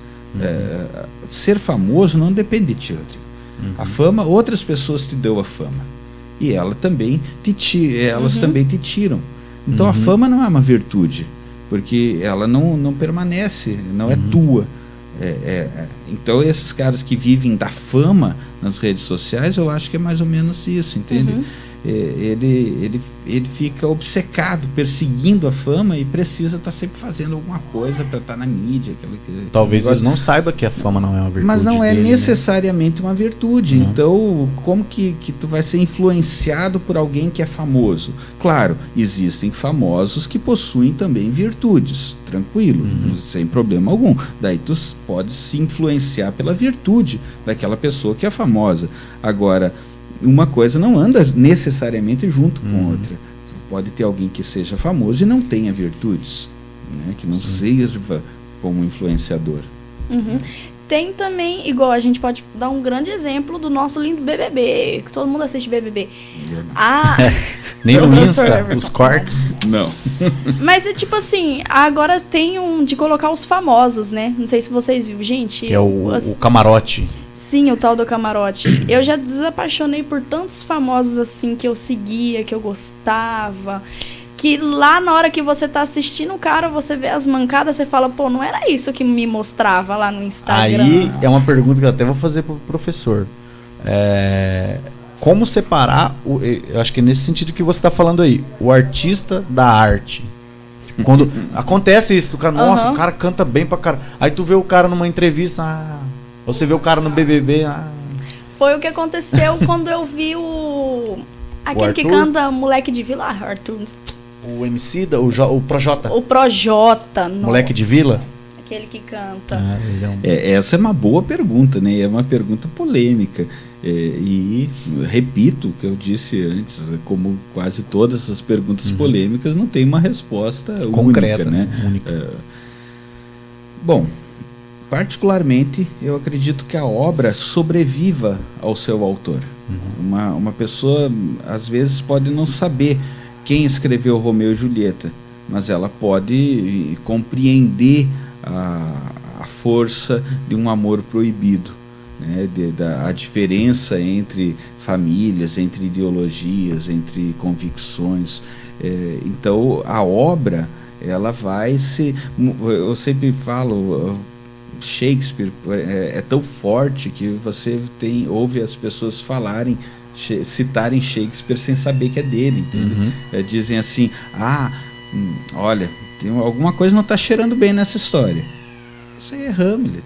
Ser famoso não depende de ti, Rodrigo. A fama, outras pessoas te dão a fama. E elas também te tiram. Então a fama não é uma virtude, porque ela não permanece, não é tua. Então esses caras que vivem da fama nas redes sociais, eu acho que é mais ou menos isso, entende? Ele fica obcecado, perseguindo a fama e precisa estar sempre fazendo alguma coisa para estar na mídia. Talvez eles não saibam que a fama não é uma virtude. Mas não é dele, necessariamente uma virtude. Então, como que tu vai ser influenciado por alguém que é famoso? Claro, existem famosos que possuem também virtudes, tranquilo, sem problema algum. Daí tu pode se influenciar pela virtude daquela pessoa que é famosa. Agora, uma coisa não anda necessariamente junto com outra. Pode ter alguém que seja famoso e não tenha virtudes, né? Que não sirva como influenciador. Tem também, igual a gente pode dar um grande exemplo do nosso lindo BBB, que todo mundo assiste BBB. Nem no Insta, os cortes. Não. Mas é tipo assim, agora tem de colocar os famosos, né? Não sei se vocês viram, gente. Que é o camarote. Sim, o tal do camarote. Eu já desapaixonei por tantos famosos assim que eu seguia, que eu gostava, que lá na hora que você tá assistindo o cara, você vê as mancadas, você fala, pô, não era isso que me mostrava lá no Instagram. Aí é uma pergunta que eu até vou fazer pro professor. Como separar, eu acho que é nesse sentido que você está falando aí, o artista da arte. Quando acontece isso, o cara, nossa, o cara canta bem pra caralho. Aí tu vê o cara numa entrevista, você vê o cara no BBB. Foi o que aconteceu quando eu vi aquele que canta Moleque de Vila, Arthur. O MC, o Projota. O Projota, nossa. Moleque de Vila? Aquele que canta. Essa é uma boa pergunta, né? É uma pergunta polêmica. E repito o que eu disse antes, como quase todas as perguntas polêmicas, não tem uma resposta concreta, única, né? Única. Bom, particularmente, eu acredito que a obra sobreviva ao seu autor. Uma pessoa, às vezes, pode não saber quem escreveu Romeu e Julieta, mas ela pode compreender a força de um amor proibido, né? A diferença entre famílias, entre ideologias, entre convicções. Então, a obra, ela vai se... Eu sempre falo... Shakespeare é tão forte que você ouve as pessoas citarem Shakespeare sem saber que é dele, entende? Dizem assim, olha, alguma coisa não está cheirando bem nessa história. Isso aí é Hamlet.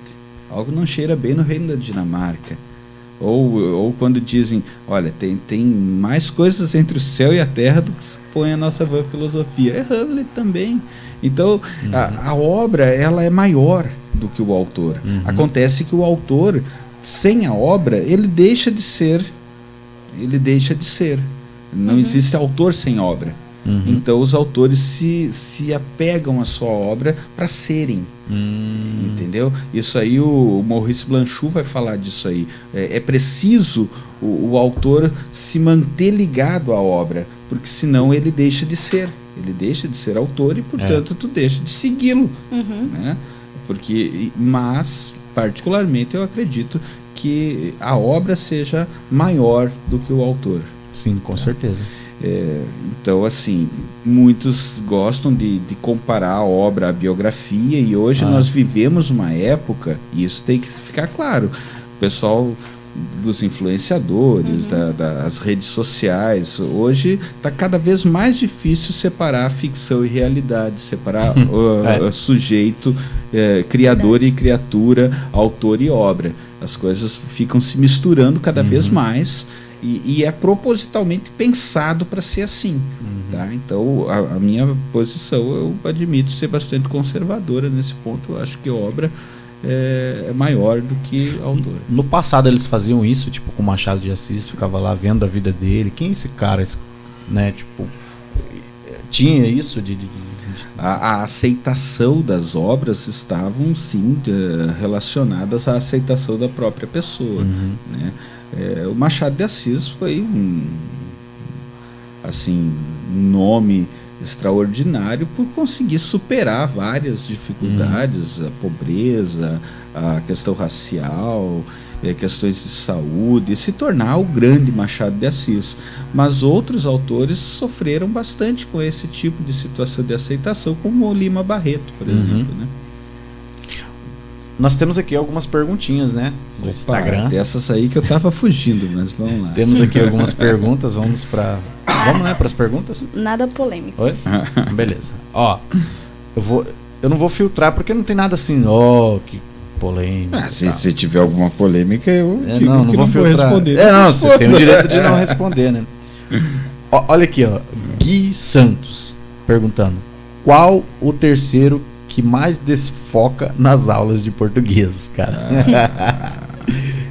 Algo não cheira bem no reino da Dinamarca. Ou quando dizem, olha, tem mais coisas entre o céu e a terra do que se põe a nossa vã filosofia. É Hamlet também. Então, a obra, ela é maior do que o autor. Acontece que o autor, sem a obra, ele deixa de ser. Não existe autor sem obra. Então os autores se apegam à sua obra para serem. Entendeu? Isso aí o Maurice Blanchot vai falar disso aí. É preciso o autor se manter ligado à obra, porque senão ele deixa de ser. Ele deixa de ser autor e, portanto, tu deixa de segui-lo. Né? Mas, particularmente, eu acredito que a obra seja maior do que o autor. Sim, com certeza. Então, assim, muitos gostam de comparar a obra à biografia, e hoje nós vivemos uma época, e isso tem que ficar claro, o pessoal dos influenciadores, das redes sociais, hoje está cada vez mais difícil separar ficção e realidade, separar sujeito, criador e criatura, autor e obra. As coisas ficam se misturando cada vez mais, e é propositalmente pensado para ser assim. Tá? Então, a minha posição, eu admito ser bastante conservadora nesse ponto. Eu acho que a obra é maior do que a autora. No passado eles faziam isso, tipo, com Machado de Assis, ficava lá vendo a vida dele. Quem é esse cara, né? Tipo, tinha isso de... A aceitação das obras estavam, sim, relacionadas à aceitação da própria pessoa. Né? O Machado de Assis foi um nome extraordinário por conseguir superar várias dificuldades, a pobreza, a questão racial, questões de saúde, e se tornar o grande Machado de Assis. Mas outros autores sofreram bastante com esse tipo de situação de aceitação, como o Lima Barreto, por exemplo, né? Nós temos aqui algumas perguntinhas, né, no Instagram. Dessas aí que eu tava fugindo, mas vamos lá. Temos aqui algumas perguntas, vamos, né, para as perguntas? Nada polêmicos. Beleza. Ó, eu não vou filtrar porque não tem nada assim, que polêmica. Se tiver alguma polêmica, eu digo não que vou não vou filtrar. responder. Você tem o direito de não responder, né? Olha aqui, Gui Santos perguntando: qual o terceiro que mais desfoca nas aulas de português, cara?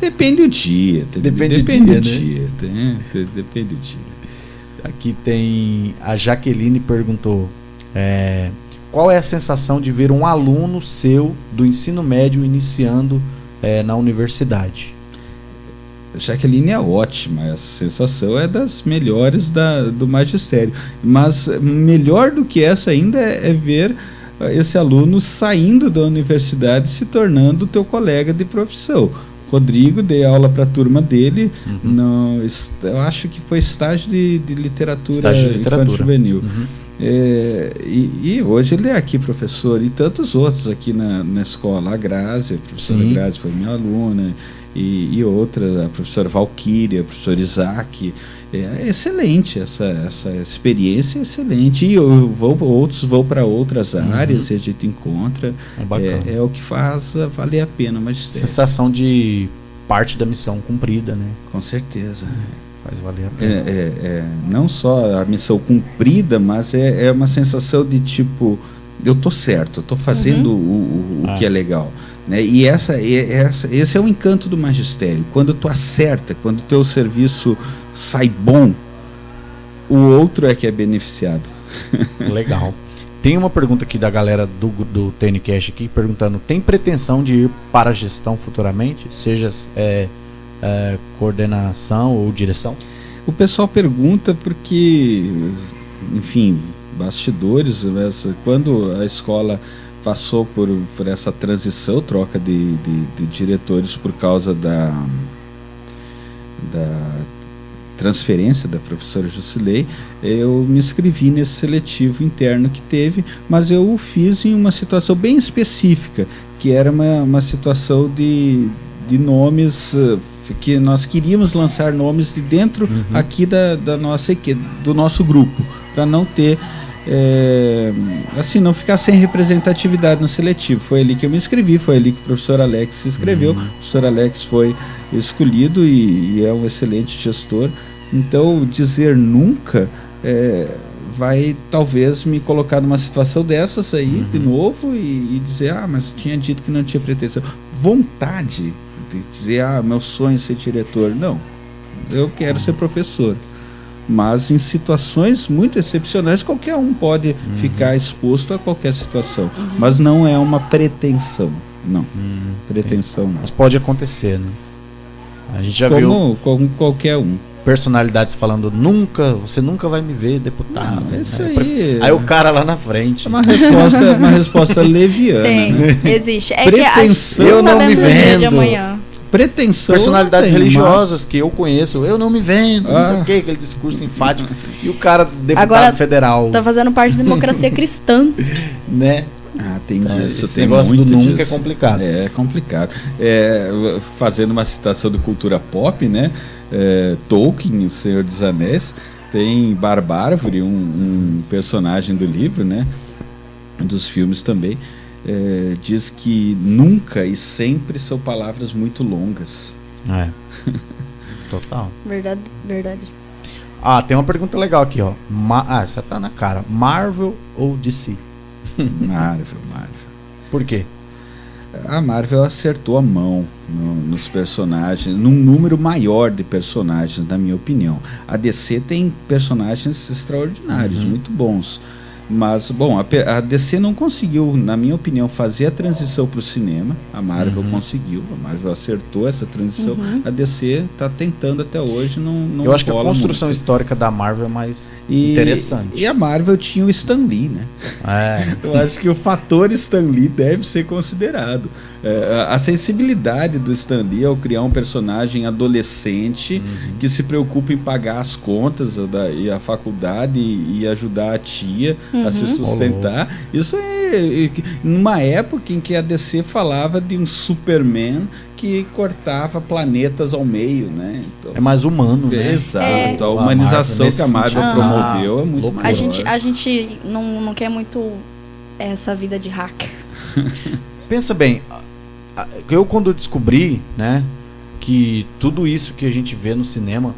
Depende do dia. Depende do dia. Depende do dia. Aqui tem a Jaqueline perguntou: qual é a sensação de ver um aluno seu do ensino médio iniciando na universidade? Jaqueline é ótima, essa sensação é das melhores do magistério. Mas melhor do que essa ainda é ver esse aluno saindo da universidade, se tornando teu colega de profissão. Rodrigo, dei aula para a turma dele, eu acho que foi estágio de literatura infantil juvenil. E hoje ele é aqui professor, e tantos outros aqui na escola. A Grazi, a professora Grazi foi minha aluna, e outra, a professora Valquíria, o professor Isaac. É excelente, essa experiência é excelente, e outros vão para outras áreas e a gente encontra. É o que faz valer a pena o magistério. Sensação de parte da missão cumprida, né? Com certeza. Faz valer a pena. Não só a missão cumprida, mas é uma sensação de tipo, eu tô certo, eu tô fazendo o que é legal. Né? E esse é o encanto do magistério. Quando tu acerta, quando o teu serviço sai bom, o outro é que é beneficiado. Legal. Tem uma pergunta aqui da galera do TNCast aqui perguntando: tem pretensão de ir para a gestão futuramente? Seja coordenação ou direção? O pessoal pergunta porque, enfim, bastidores, mas quando a escola passou por essa transição, troca de diretores por causa da transferência da professora Jusilei, eu me inscrevi nesse seletivo interno que teve, mas eu o fiz em uma situação bem específica, que era uma situação de nomes, que nós queríamos lançar nomes de dentro aqui da nossa equipe, do nosso grupo, para não ter não ficar sem representatividade no seletivo. Foi ali que eu me inscrevi, foi ali que o professor Alex se inscreveu. O professor Alex foi escolhido e é um excelente gestor. Então, dizer nunca vai talvez me colocar numa situação dessas aí de novo e dizer, mas tinha dito que não tinha pretensão. Vontade de dizer, meu sonho é ser diretor. Não, eu quero ser professor. Mas em situações muito excepcionais, qualquer um pode ficar exposto a qualquer situação. Mas não é uma pretensão. Não. Pretensão não. Mas pode acontecer, né? A gente já viu como qualquer um. Personalidades falando, você nunca vai me ver deputado. Não, isso aí. Aí o cara lá na frente. É uma resposta leviana. Tem, existe. Pretensão, eu não me vendo. De amanhã. Pretensão personalidades não tem, religiosas mas... que eu conheço, eu não me vendo, não sei o quê, aquele discurso enfático. E o cara, deputado Agora, federal. Tá fazendo parte da democracia cristã. Né? Ah, tem Então, disso, esse tem negócio muito do nunca disso. é complicado. É complicado. Fazendo uma citação de cultura pop, né? Tolkien, O Senhor dos Anéis, tem Barbárvore, um personagem do livro, né? Dos filmes também. Diz que nunca e sempre são palavras muito longas. É. Total. Verdade. Ah, tem uma pergunta legal aqui, ó. Essa tá na cara. Marvel ou DC? Marvel. Por quê? A Marvel acertou a mão nos personagens, num número maior de personagens, na minha opinião. A DC tem personagens extraordinários, muito bons. Mas, bom, a DC não conseguiu, na minha opinião, fazer a transição para o cinema. A Marvel conseguiu, a Marvel acertou essa transição. A DC está tentando até hoje, não Eu acho que a rola construção muito. histórica da Marvel é mais interessante. E a Marvel tinha o Stan Lee, né? Eu acho que o fator Stan Lee deve ser considerado. A sensibilidade do Stan Lee ao criar um personagem adolescente que se preocupa em pagar as contas e a faculdade e ajudar a tia a se sustentar. Isso é numa época em que a DC falava de um Superman que cortava planetas ao meio, né? Então, é mais humano, né? Exato. A humanização que a Marvel promoveu é muito maior. A gente não quer muito essa vida de hacker. Pensa bem, eu quando descobri, né, que tudo isso que a gente vê no cinema,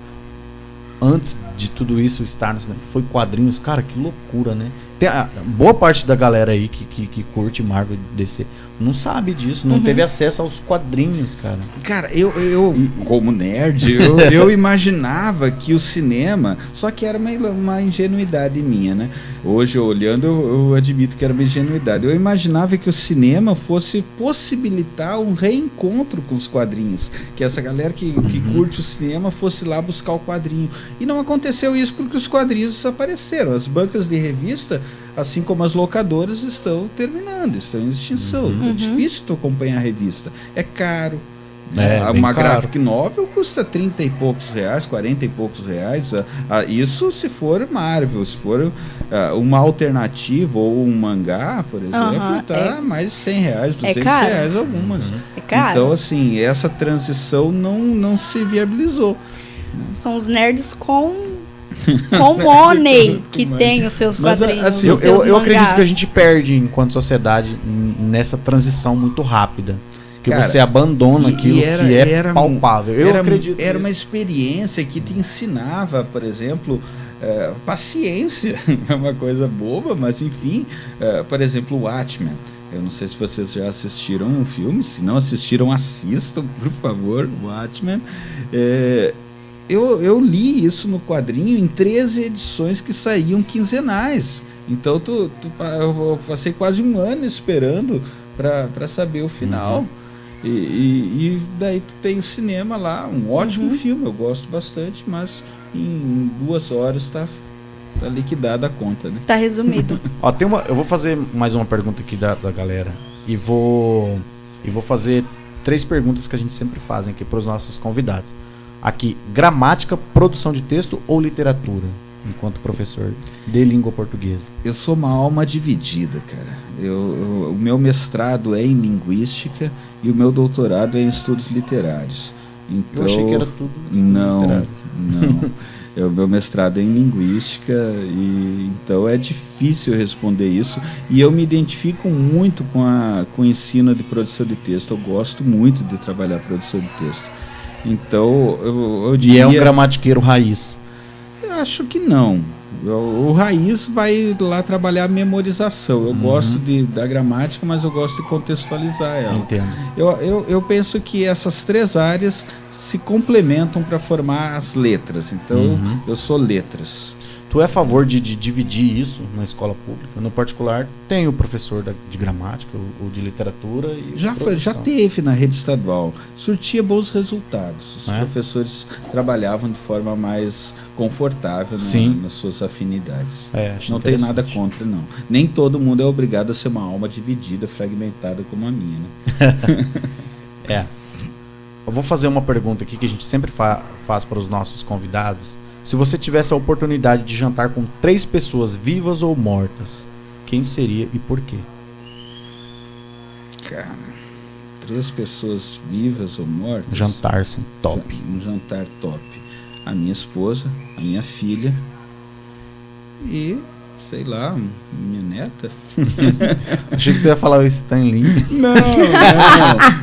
antes de tudo isso estar no cinema, foi quadrinhos, cara, que loucura, né? Tem boa parte da galera aí que curte Marvel e DC não sabe disso, não teve acesso aos quadrinhos, cara. Cara, eu como nerd, eu imaginava que o cinema, só que era uma ingenuidade minha, né? Hoje, olhando, eu admito que era uma ingenuidade. Eu imaginava que o cinema fosse possibilitar um reencontro com os quadrinhos, que essa galera que curte o cinema fosse lá buscar o quadrinho. E não aconteceu isso porque os quadrinhos desapareceram. As bancas de revista, assim como as locadoras, estão terminando, estão em extinção. É difícil tu acompanhar a revista. É caro. Uma graphic novel custa 30 e poucos reais, 40 e poucos reais. Isso se for Marvel. Se for uma alternativa ou um mangá, por exemplo, tá mais 100 reais, 200 reais algumas. É caro. Então, assim, essa transição não se viabilizou. São os nerds com money que tem os seus quadrinhos, assim, os seus eu acredito mangás. que a gente perde enquanto sociedade nessa transição muito rápida. Que cara, você abandona aquilo que é palpável. Eu acredito. Era uma experiência que te ensinava, por exemplo, paciência. É uma coisa boba, mas enfim. Por exemplo, o Watchmen. Eu não sei se vocês já assistiram um filme. Se não assistiram, assistam, por favor, o Watchmen. Eu li isso no quadrinho em 13 edições que saíam quinzenais. Então eu passei quase um ano esperando para saber o final. E daí tu tem o cinema lá, um ótimo filme, eu gosto bastante, mas em 2 horas tá liquidada a conta, né? Tá resumido. Ó, eu vou fazer mais uma pergunta aqui da galera e vou fazer 3 perguntas que a gente sempre faz aqui para os nossos convidados. Aqui, gramática, produção de texto ou literatura, enquanto professor de língua portuguesa? Eu sou uma alma dividida, cara. O meu mestrado é em linguística e o meu doutorado é em estudos literários. Então, eu achei que era tudo não. O meu mestrado é em linguística e então é difícil responder isso. E eu me identifico muito com o ensino de produção de texto. Eu gosto muito de trabalhar produção de texto. Então, eu diria... E é um gramatiqueiro raiz? Eu acho que não. O raiz vai lá trabalhar a memorização. Eu gosto da gramática, mas eu gosto de contextualizar ela. Entendo. Eu penso que essas 3 áreas se complementam para formar as letras. Então, eu sou letras. Tu é a favor de dividir isso na escola pública? No particular, tem o professor de gramática, ou de literatura e já teve na rede estadual. Surtia bons resultados. Os professores trabalhavam de forma mais confortável nas suas afinidades. Não tenho nada contra, não. Nem todo mundo é obrigado a ser uma alma dividida, fragmentada como a minha, né? Eu vou fazer uma pergunta aqui que a gente sempre faz para os nossos convidados. Se você tivesse a oportunidade de jantar com 3 pessoas vivas ou mortas, quem seria e por quê? Cara, 3 pessoas vivas ou mortas? Jantar, sim, top. Um jantar top. A minha esposa, a minha filha e, sei lá, minha neta. Achei que tu ia falar o Stan Lee. Não.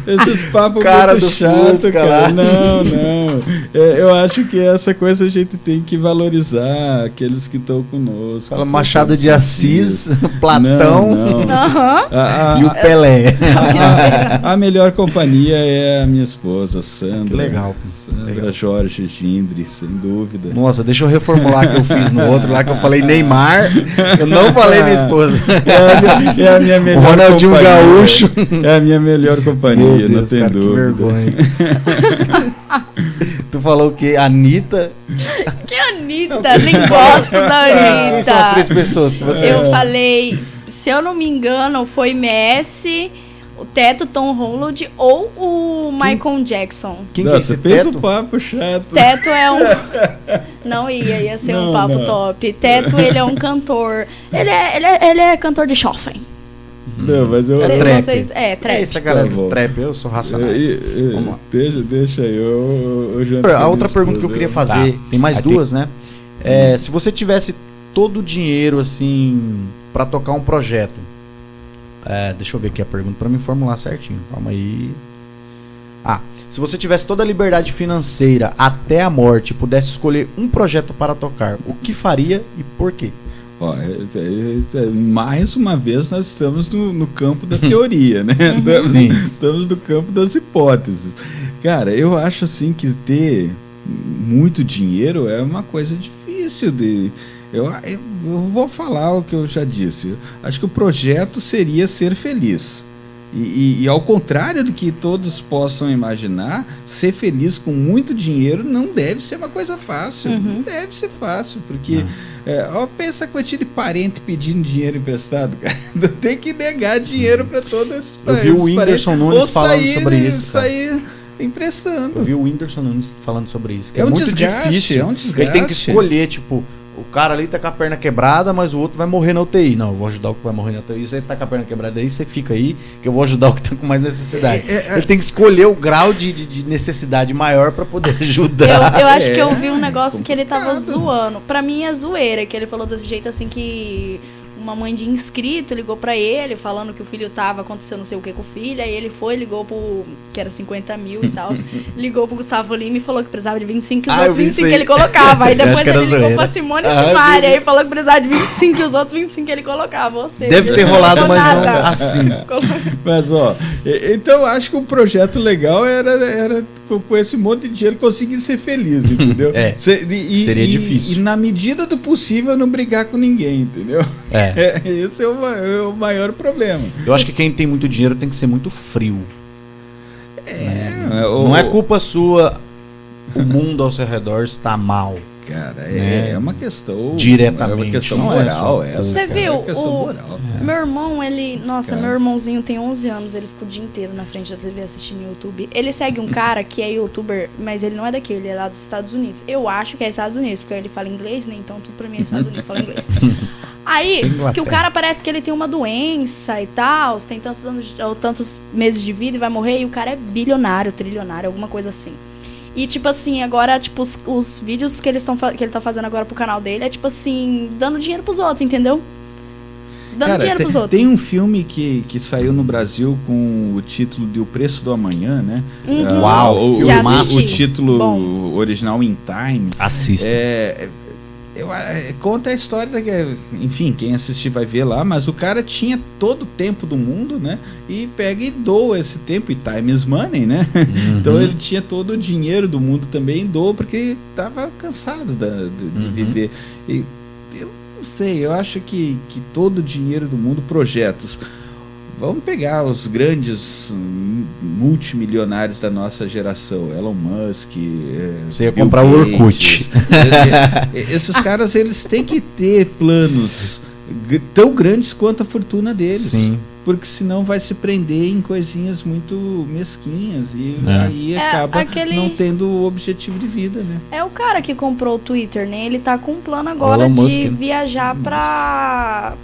Esses papos Cara muito do chato, Fusca cara. lá. Não. Eu acho que essa coisa a gente tem que valorizar aqueles que estão conosco. Fala Machado de Assis, Platão Não. Aham. e o Pelé. A melhor companhia é a minha esposa, Sandra. Que legal. Sandra, Legal. Jorge, Gindre, sem dúvida. Nossa, deixa eu reformular que eu fiz no outro lá, que eu falei Neymar, eu não falei minha esposa. É a minha melhor Ronaldinho companhia. Gaúcho. É a minha melhor companhia, Meu Deus, não tem cara, que dúvida. vergonha. Tu falou o quê? Anitta? Que Anitta? Nem gosto da Quem são as 3 Anitta. pessoas que você... Eu falei, se eu não me engano, foi Messi, o Teto, Tom Holland ou o Michael Jackson. Quem que é Nossa, esse pensa Teto? o papo chato. Teto é um... Não ia ser Não, um papo não. top. Teto, ele é um cantor. Ele é cantor de Chopin. Não, mas eu... É trap. É, trap. É essa galera Tá bom. do trap, eu sou racionais. Vamos lá. Deixa aí, eu janto A com outra minha pergunta que eu esposa. queria fazer, tem mais Aqui. 2, né? Se você tivesse todo o dinheiro, assim, pra tocar um projeto. Deixa eu ver aqui a pergunta pra me formular certinho. Calma aí. Se você tivesse toda a liberdade financeira até a morte e pudesse escolher um projeto para tocar, o que faria e por quê? Ó, mais uma vez nós estamos no campo da teoria, né? Sim. Estamos no campo das hipóteses. Cara, eu acho assim que ter muito dinheiro é uma coisa difícil de... Eu vou falar o que eu já disse. Acho que o projeto seria ser feliz. E ao contrário do que todos possam imaginar, ser feliz com muito dinheiro não deve ser uma coisa fácil. Não deve ser fácil, porque pensa a quantidade de parente pedindo dinheiro emprestado, cara. Não tem que negar dinheiro para todos Eu vi o Whindersson Nunes falando sobre isso, cara. Sair emprestando. Eu vi o Whindersson Nunes falando sobre isso. Que É um muito desgaste, difícil. é um desgaste. Ele tem que escolher, tipo, o cara ali tá com a perna quebrada, mas o outro vai morrer na UTI. Não, eu vou ajudar o que vai morrer na UTI. Você tá com a perna quebrada aí, você fica aí, que eu vou ajudar o que tá com mais necessidade. Ele tem que escolher o grau de necessidade maior pra poder ajudar. Eu acho que eu vi um negócio que ele tava complicado. zoando. Pra mim é zoeira, que ele falou desse jeito assim que uma mãe de inscrito ligou pra ele, falando que o filho tava acontecendo não sei o que com o filho, aí ele foi, ligou pro, que era 50 mil e tal, ligou pro Gustavo Lima e falou que precisava de 25 e os Ah, outros eu vi 25 isso que aí. ele colocava. Aí Eu depois acho que era ele ligou zoeira. pra Simone Ah, Simaria eu vi. e falou que precisava de 25 e os outros 25 que ele colocava. Ou seja, Deve ter ele não rolado, colocou mas não nada. assim. Mas, ó, então eu acho que um projeto legal era com esse monte de dinheiro conseguir ser feliz, entendeu? Seria difícil. E na medida do possível não brigar com ninguém, entendeu? Esse é o maior problema. Eu acho que quem tem muito dinheiro tem que ser muito frio. Não Não é culpa sua o mundo ao seu redor está mal. Cara, Né? é uma questão... Diretamente, É uma questão não é moral só- essa. Você cara, viu, É uma questão o- moral. Meu irmão, ele... Nossa, Cara. meu irmãozinho tem 11 anos, ele ficou o dia inteiro na frente da TV assistindo YouTube. Ele segue um cara que é youtuber, mas ele não é daqui, ele é lá dos Estados Unidos. Eu acho que é Estados Unidos, porque ele fala inglês, né? Então tudo pra mim é Estados Unidos, fala inglês. Aí, Sem diz que o Inglaterra. cara parece que ele tem uma doença e tal, tem tantos anos, ou tantos meses de vida e vai morrer, e o cara é bilionário, trilionário, alguma coisa assim. E, tipo assim, agora, tipo, os vídeos que ele tá fazendo agora pro canal dele é, tipo assim, dando dinheiro pros outros, entendeu? Dando Cara, dinheiro pros outros. tem um filme que saiu no Brasil com o título de O Preço do Amanhã, né? Uhum. Uau, o, já o assisti. título Bom. original In Time. Assista. Conta a história enfim, quem assistir vai ver lá, mas o cara tinha todo o tempo do mundo, né? E pega e doa esse tempo, e time is money, né? Então ele tinha todo o dinheiro do mundo também e doa porque estava cansado de viver. E eu não sei, eu acho que todo o dinheiro do mundo, projetos. Vamos pegar os grandes multimilionários da nossa geração, Elon Musk, Você ia Bill comprar o Gates. Orkut. Esses caras, eles têm que ter planos tão grandes quanto a fortuna deles. Sim. porque senão vai se prender em coisinhas muito mesquinhas e aí acaba não tendo o objetivo de vida, né? É o cara que comprou o Twitter, né? Ele tá com um plano agora Elon de Musk, viajar para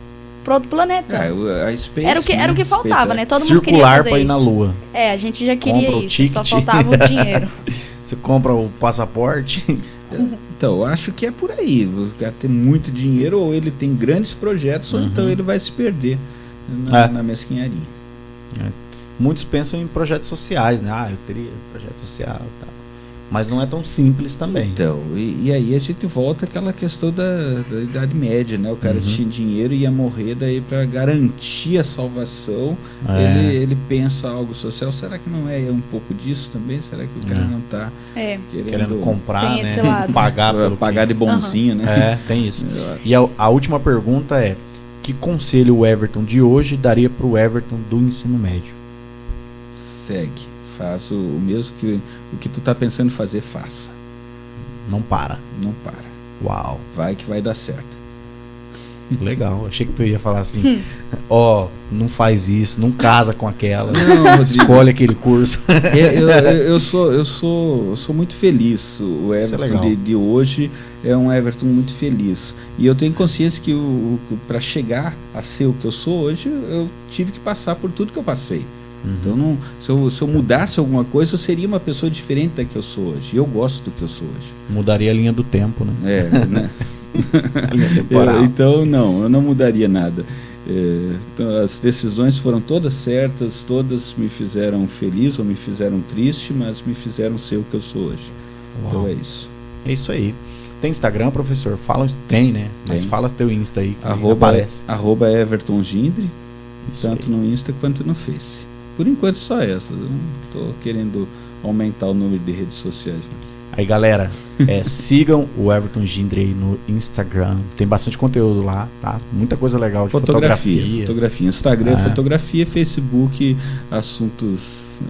outro planeta. A Space, era o que faltava, né? Todo mundo queria circular fazer para ir isso. na Lua. A gente já queria Compra o isso, só ticket. faltava o dinheiro. Você compra o passaporte. Então, eu acho que é por aí. O cara tem muito dinheiro, ou ele tem grandes projetos, ou então ele vai se perder na mesquinharia. Muitos pensam em projetos sociais, né? Eu teria projeto social e tal. Mas não é tão simples também. Então, e aí a gente volta àquela questão da Idade Média, né? O cara tinha dinheiro e ia morrer, daí para garantir a salvação, ele pensa algo social. Será que não é um pouco disso também? Será que o cara não está querendo comprar, tem esse né? lado. Pagar de bonzinho, né? Tem isso. E a última pergunta é: que conselho o Everton de hoje daria para o Everton do ensino médio? Segue. Faz o mesmo que o que tu tá pensando em fazer, faça. Não para. Não para. Uau. Vai que vai dar certo. Legal. Achei que tu ia falar assim: não faz isso, não casa com aquela. Não, escolhe aquele curso. eu sou muito feliz. O Everton de hoje é um Everton muito feliz. E eu tenho consciência que para chegar a ser o que eu sou hoje, eu tive que passar por tudo que eu passei. Então, se eu mudasse alguma coisa, eu seria uma pessoa diferente da que eu sou hoje. E eu gosto do que eu sou hoje. Mudaria a linha do tempo, né? Né? A linha temporal. Então, não, eu não mudaria nada. Então, as decisões foram todas certas, todas me fizeram feliz ou me fizeram triste, mas me fizeram ser o que eu sou hoje. Uau. Então é isso. É isso aí. Tem Instagram, professor? Tem, né? Mas fala teu Insta aí, que aparece. @Everton Gindre, tanto no Insta quanto no Face. Por enquanto só essas. Eu não estou querendo aumentar o número de redes sociais. Né? Aí, galera, sigam o Everton Gindre aí no Instagram. Tem bastante conteúdo lá, tá? Muita coisa legal de fotografia. Instagram, fotografia, Facebook, assuntos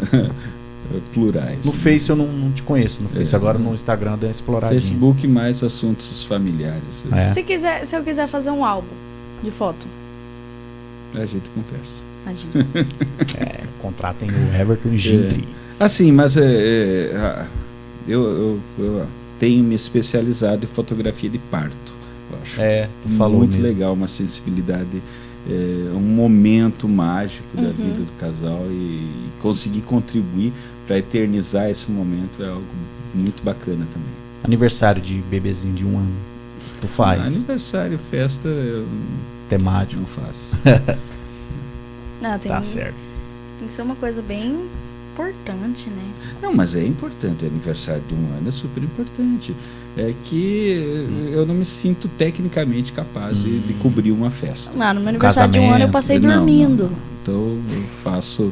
plurais. No Face eu não te conheço. No Face. Agora no Instagram deu uma exploradinha. Facebook mais assuntos familiares. Se eu quiser fazer um álbum de foto, a gente conversa. Contratem o Everton Gindre. Assim, mas eu tenho me especializado em fotografia de parto. Eu acho muito mesmo. Legal, uma sensibilidade, um momento mágico da vida do casal e conseguir contribuir para eternizar esse momento é algo muito bacana também. Aniversário de bebezinho de 1 ano, tu faz? Aniversário, festa, temático, não faço. Tá certo. Tem que ser uma coisa bem importante, né? Não, mas é importante. Aniversário de 1 ano é super importante. É que eu não me sinto tecnicamente capaz de cobrir uma festa. No meu aniversário de 1 ano eu passei dormindo. Não. Então eu faço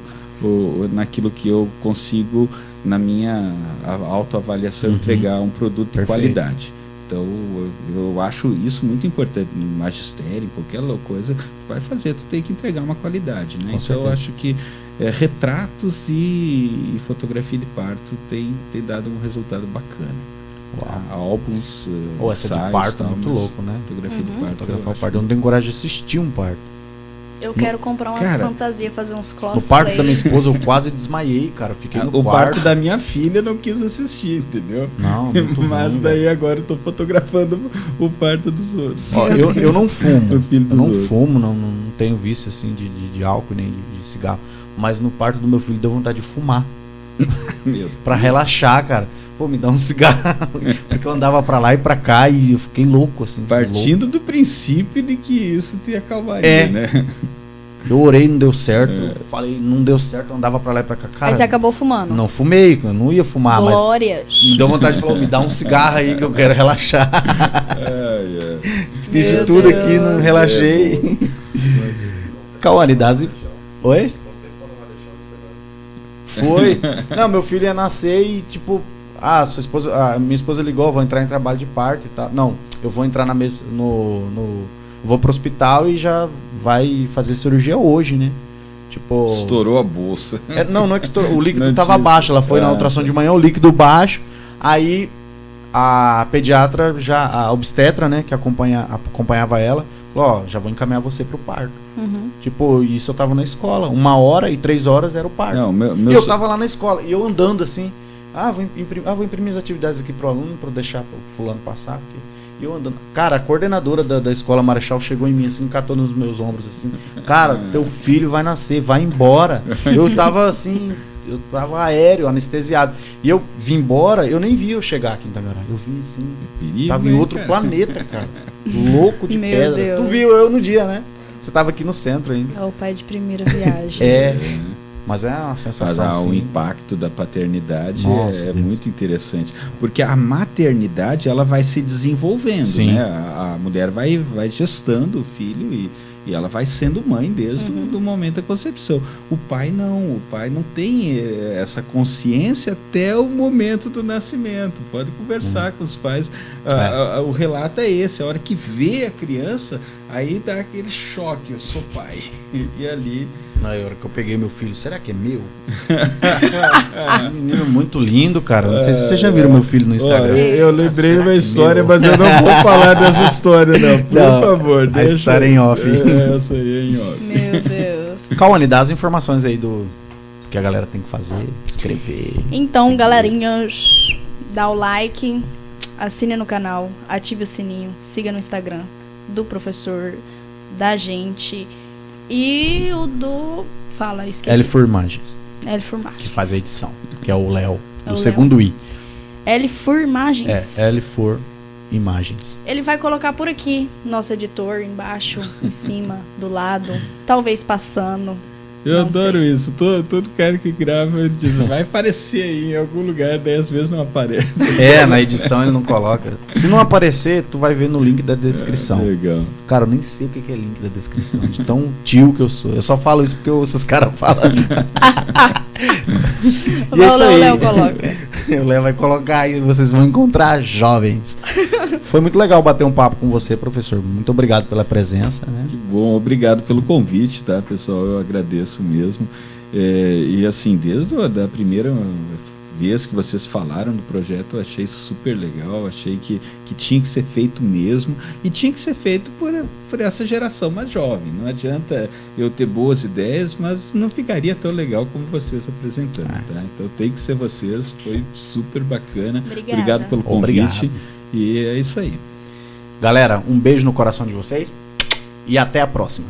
naquilo que eu consigo, na minha autoavaliação, entregar um produto de qualidade. Então, eu acho isso muito importante. No magistério, em qualquer coisa que tu vai fazer, tu tem que entregar uma qualidade, né? Então, eu acho que retratos e fotografia de parto tem dado um resultado bacana. Álbuns, essa de parto é muito louco, né? Fotografia de parto. Eu não tenho coragem de assistir um parto. Eu quero comprar umas fantasias, fazer uns cosplay. No parto da minha esposa eu quase desmaiei, cara. Fiquei no quarto. O parto da minha filha eu não quis assistir, entendeu? Não, mas bom, daí agora eu tô fotografando o parto dos outros. Eu não fumo. Eu fumo, não tenho vício assim de álcool nem de cigarro. Mas no parto do meu filho deu vontade de fumar. Pra relaxar, cara. Pô, me dá um cigarro. Porque eu andava pra lá e pra cá e eu fiquei louco, assim. Partindo do princípio de que isso te acalmaria, né? Eu orei, não deu certo. Falei, não deu certo, eu andava pra lá e pra cá. Cara, aí você acabou fumando? Não fumei, eu não ia fumar, Glórias. Mas me deu vontade de falar, me dá um cigarro aí que eu quero relaxar. Fiz de tudo aqui, não relaxei. Cauanidade. Oi? Foi. Não, meu filho ia nascer e tipo, minha esposa ligou, vou entrar em trabalho de parto e tal. Não, eu vou entrar na mesa vou pro hospital e já vai fazer cirurgia hoje, né? Tipo, estourou a bolsa. Não é que estourou, o líquido tava baixo, ela foi na ultrassom de manhã, o líquido baixo. Aí a pediatra, a obstetra, né, que acompanhava ela, falou, Falou, ó, já vou encaminhar você pro parto. Uhum. Tipo, isso eu tava na escola. 1h e 3 horas era o parto. Não, E eu tava lá na escola. E eu andando assim. Vou imprimir as atividades aqui pro aluno pra deixar pro fulano passar. E eu andando. Cara, a coordenadora da escola Marechal chegou em mim assim, catou nos meus ombros assim. Cara, teu filho vai nascer, vai embora. Eu tava assim, eu tava aéreo, anestesiado. E eu vim embora, eu nem vi eu chegar aqui em Itagará. Eu vim assim, perigo, tava em outro planeta, cara. Louco de Meu pedra. Deus. Tu viu eu no dia, né? Você tava aqui no centro ainda. É o pai de primeira viagem. Mas é uma sensação o assim. impacto da paternidade Nossa, é Deus. muito interessante, porque a maternidade ela vai se desenvolvendo, Sim. né? A mulher vai gestando o filho e ela vai sendo mãe desde do momento da concepção. O pai não tem essa consciência até o momento do nascimento. Pode conversar com os pais. O relato é esse, a hora que vê a criança, aí dá aquele choque, eu sou pai. E ali... Na hora que eu peguei meu filho, será que é meu? Um menino muito lindo, cara. Não sei se vocês já viram meu filho no Instagram. Eu lembrei Será uma que história, meu? mas eu não vou falar dessa história, não. Por Não, favor, a deixa. história em off. Essa aí é em off. Meu Deus. Cauane, dá as informações aí do que a galera tem que fazer, escrever. Então, seguir. galerinhas, dá o like, assine no canal, ative o sininho, siga no Instagram do professor, da gente e o do... Fala, esqueci. L4 Imagens, L4 Imagens. que faz a edição, que é o Léo, É o o segundo I. L4 Imagens. É, L4 Imagens. Ele vai colocar por aqui, nosso editor, embaixo, em cima, do lado, talvez passando. Eu Não adoro sei. isso. Todo cara que grava, ele diz, vai aparecer aí em algum lugar, 10 vezes não aparece. Na edição ele não coloca. Se não aparecer, tu vai ver no link da descrição. Legal. Cara, eu nem sei o que é link da descrição, de tão tio que eu sou. Eu só falo isso porque eu ouço os caras falando. E é isso aí. O Léo coloca. O Léo vai colocar aí, vocês vão encontrar jovens. Foi muito legal bater um papo com você, professor. Muito obrigado pela presença, né? Que bom, obrigado pelo convite, tá, pessoal? Eu agradeço mesmo. E assim, desde a primeira vez que vocês falaram do projeto, eu achei super legal, achei que tinha que ser feito mesmo, e tinha que ser feito por essa geração mais jovem. Não adianta eu ter boas ideias, mas não ficaria tão legal como vocês apresentando, tá? Então tem que ser vocês, foi super bacana. Obrigada. Obrigado pelo convite. Obrigado. E é isso aí. Galera, um beijo no coração de vocês e até a próxima.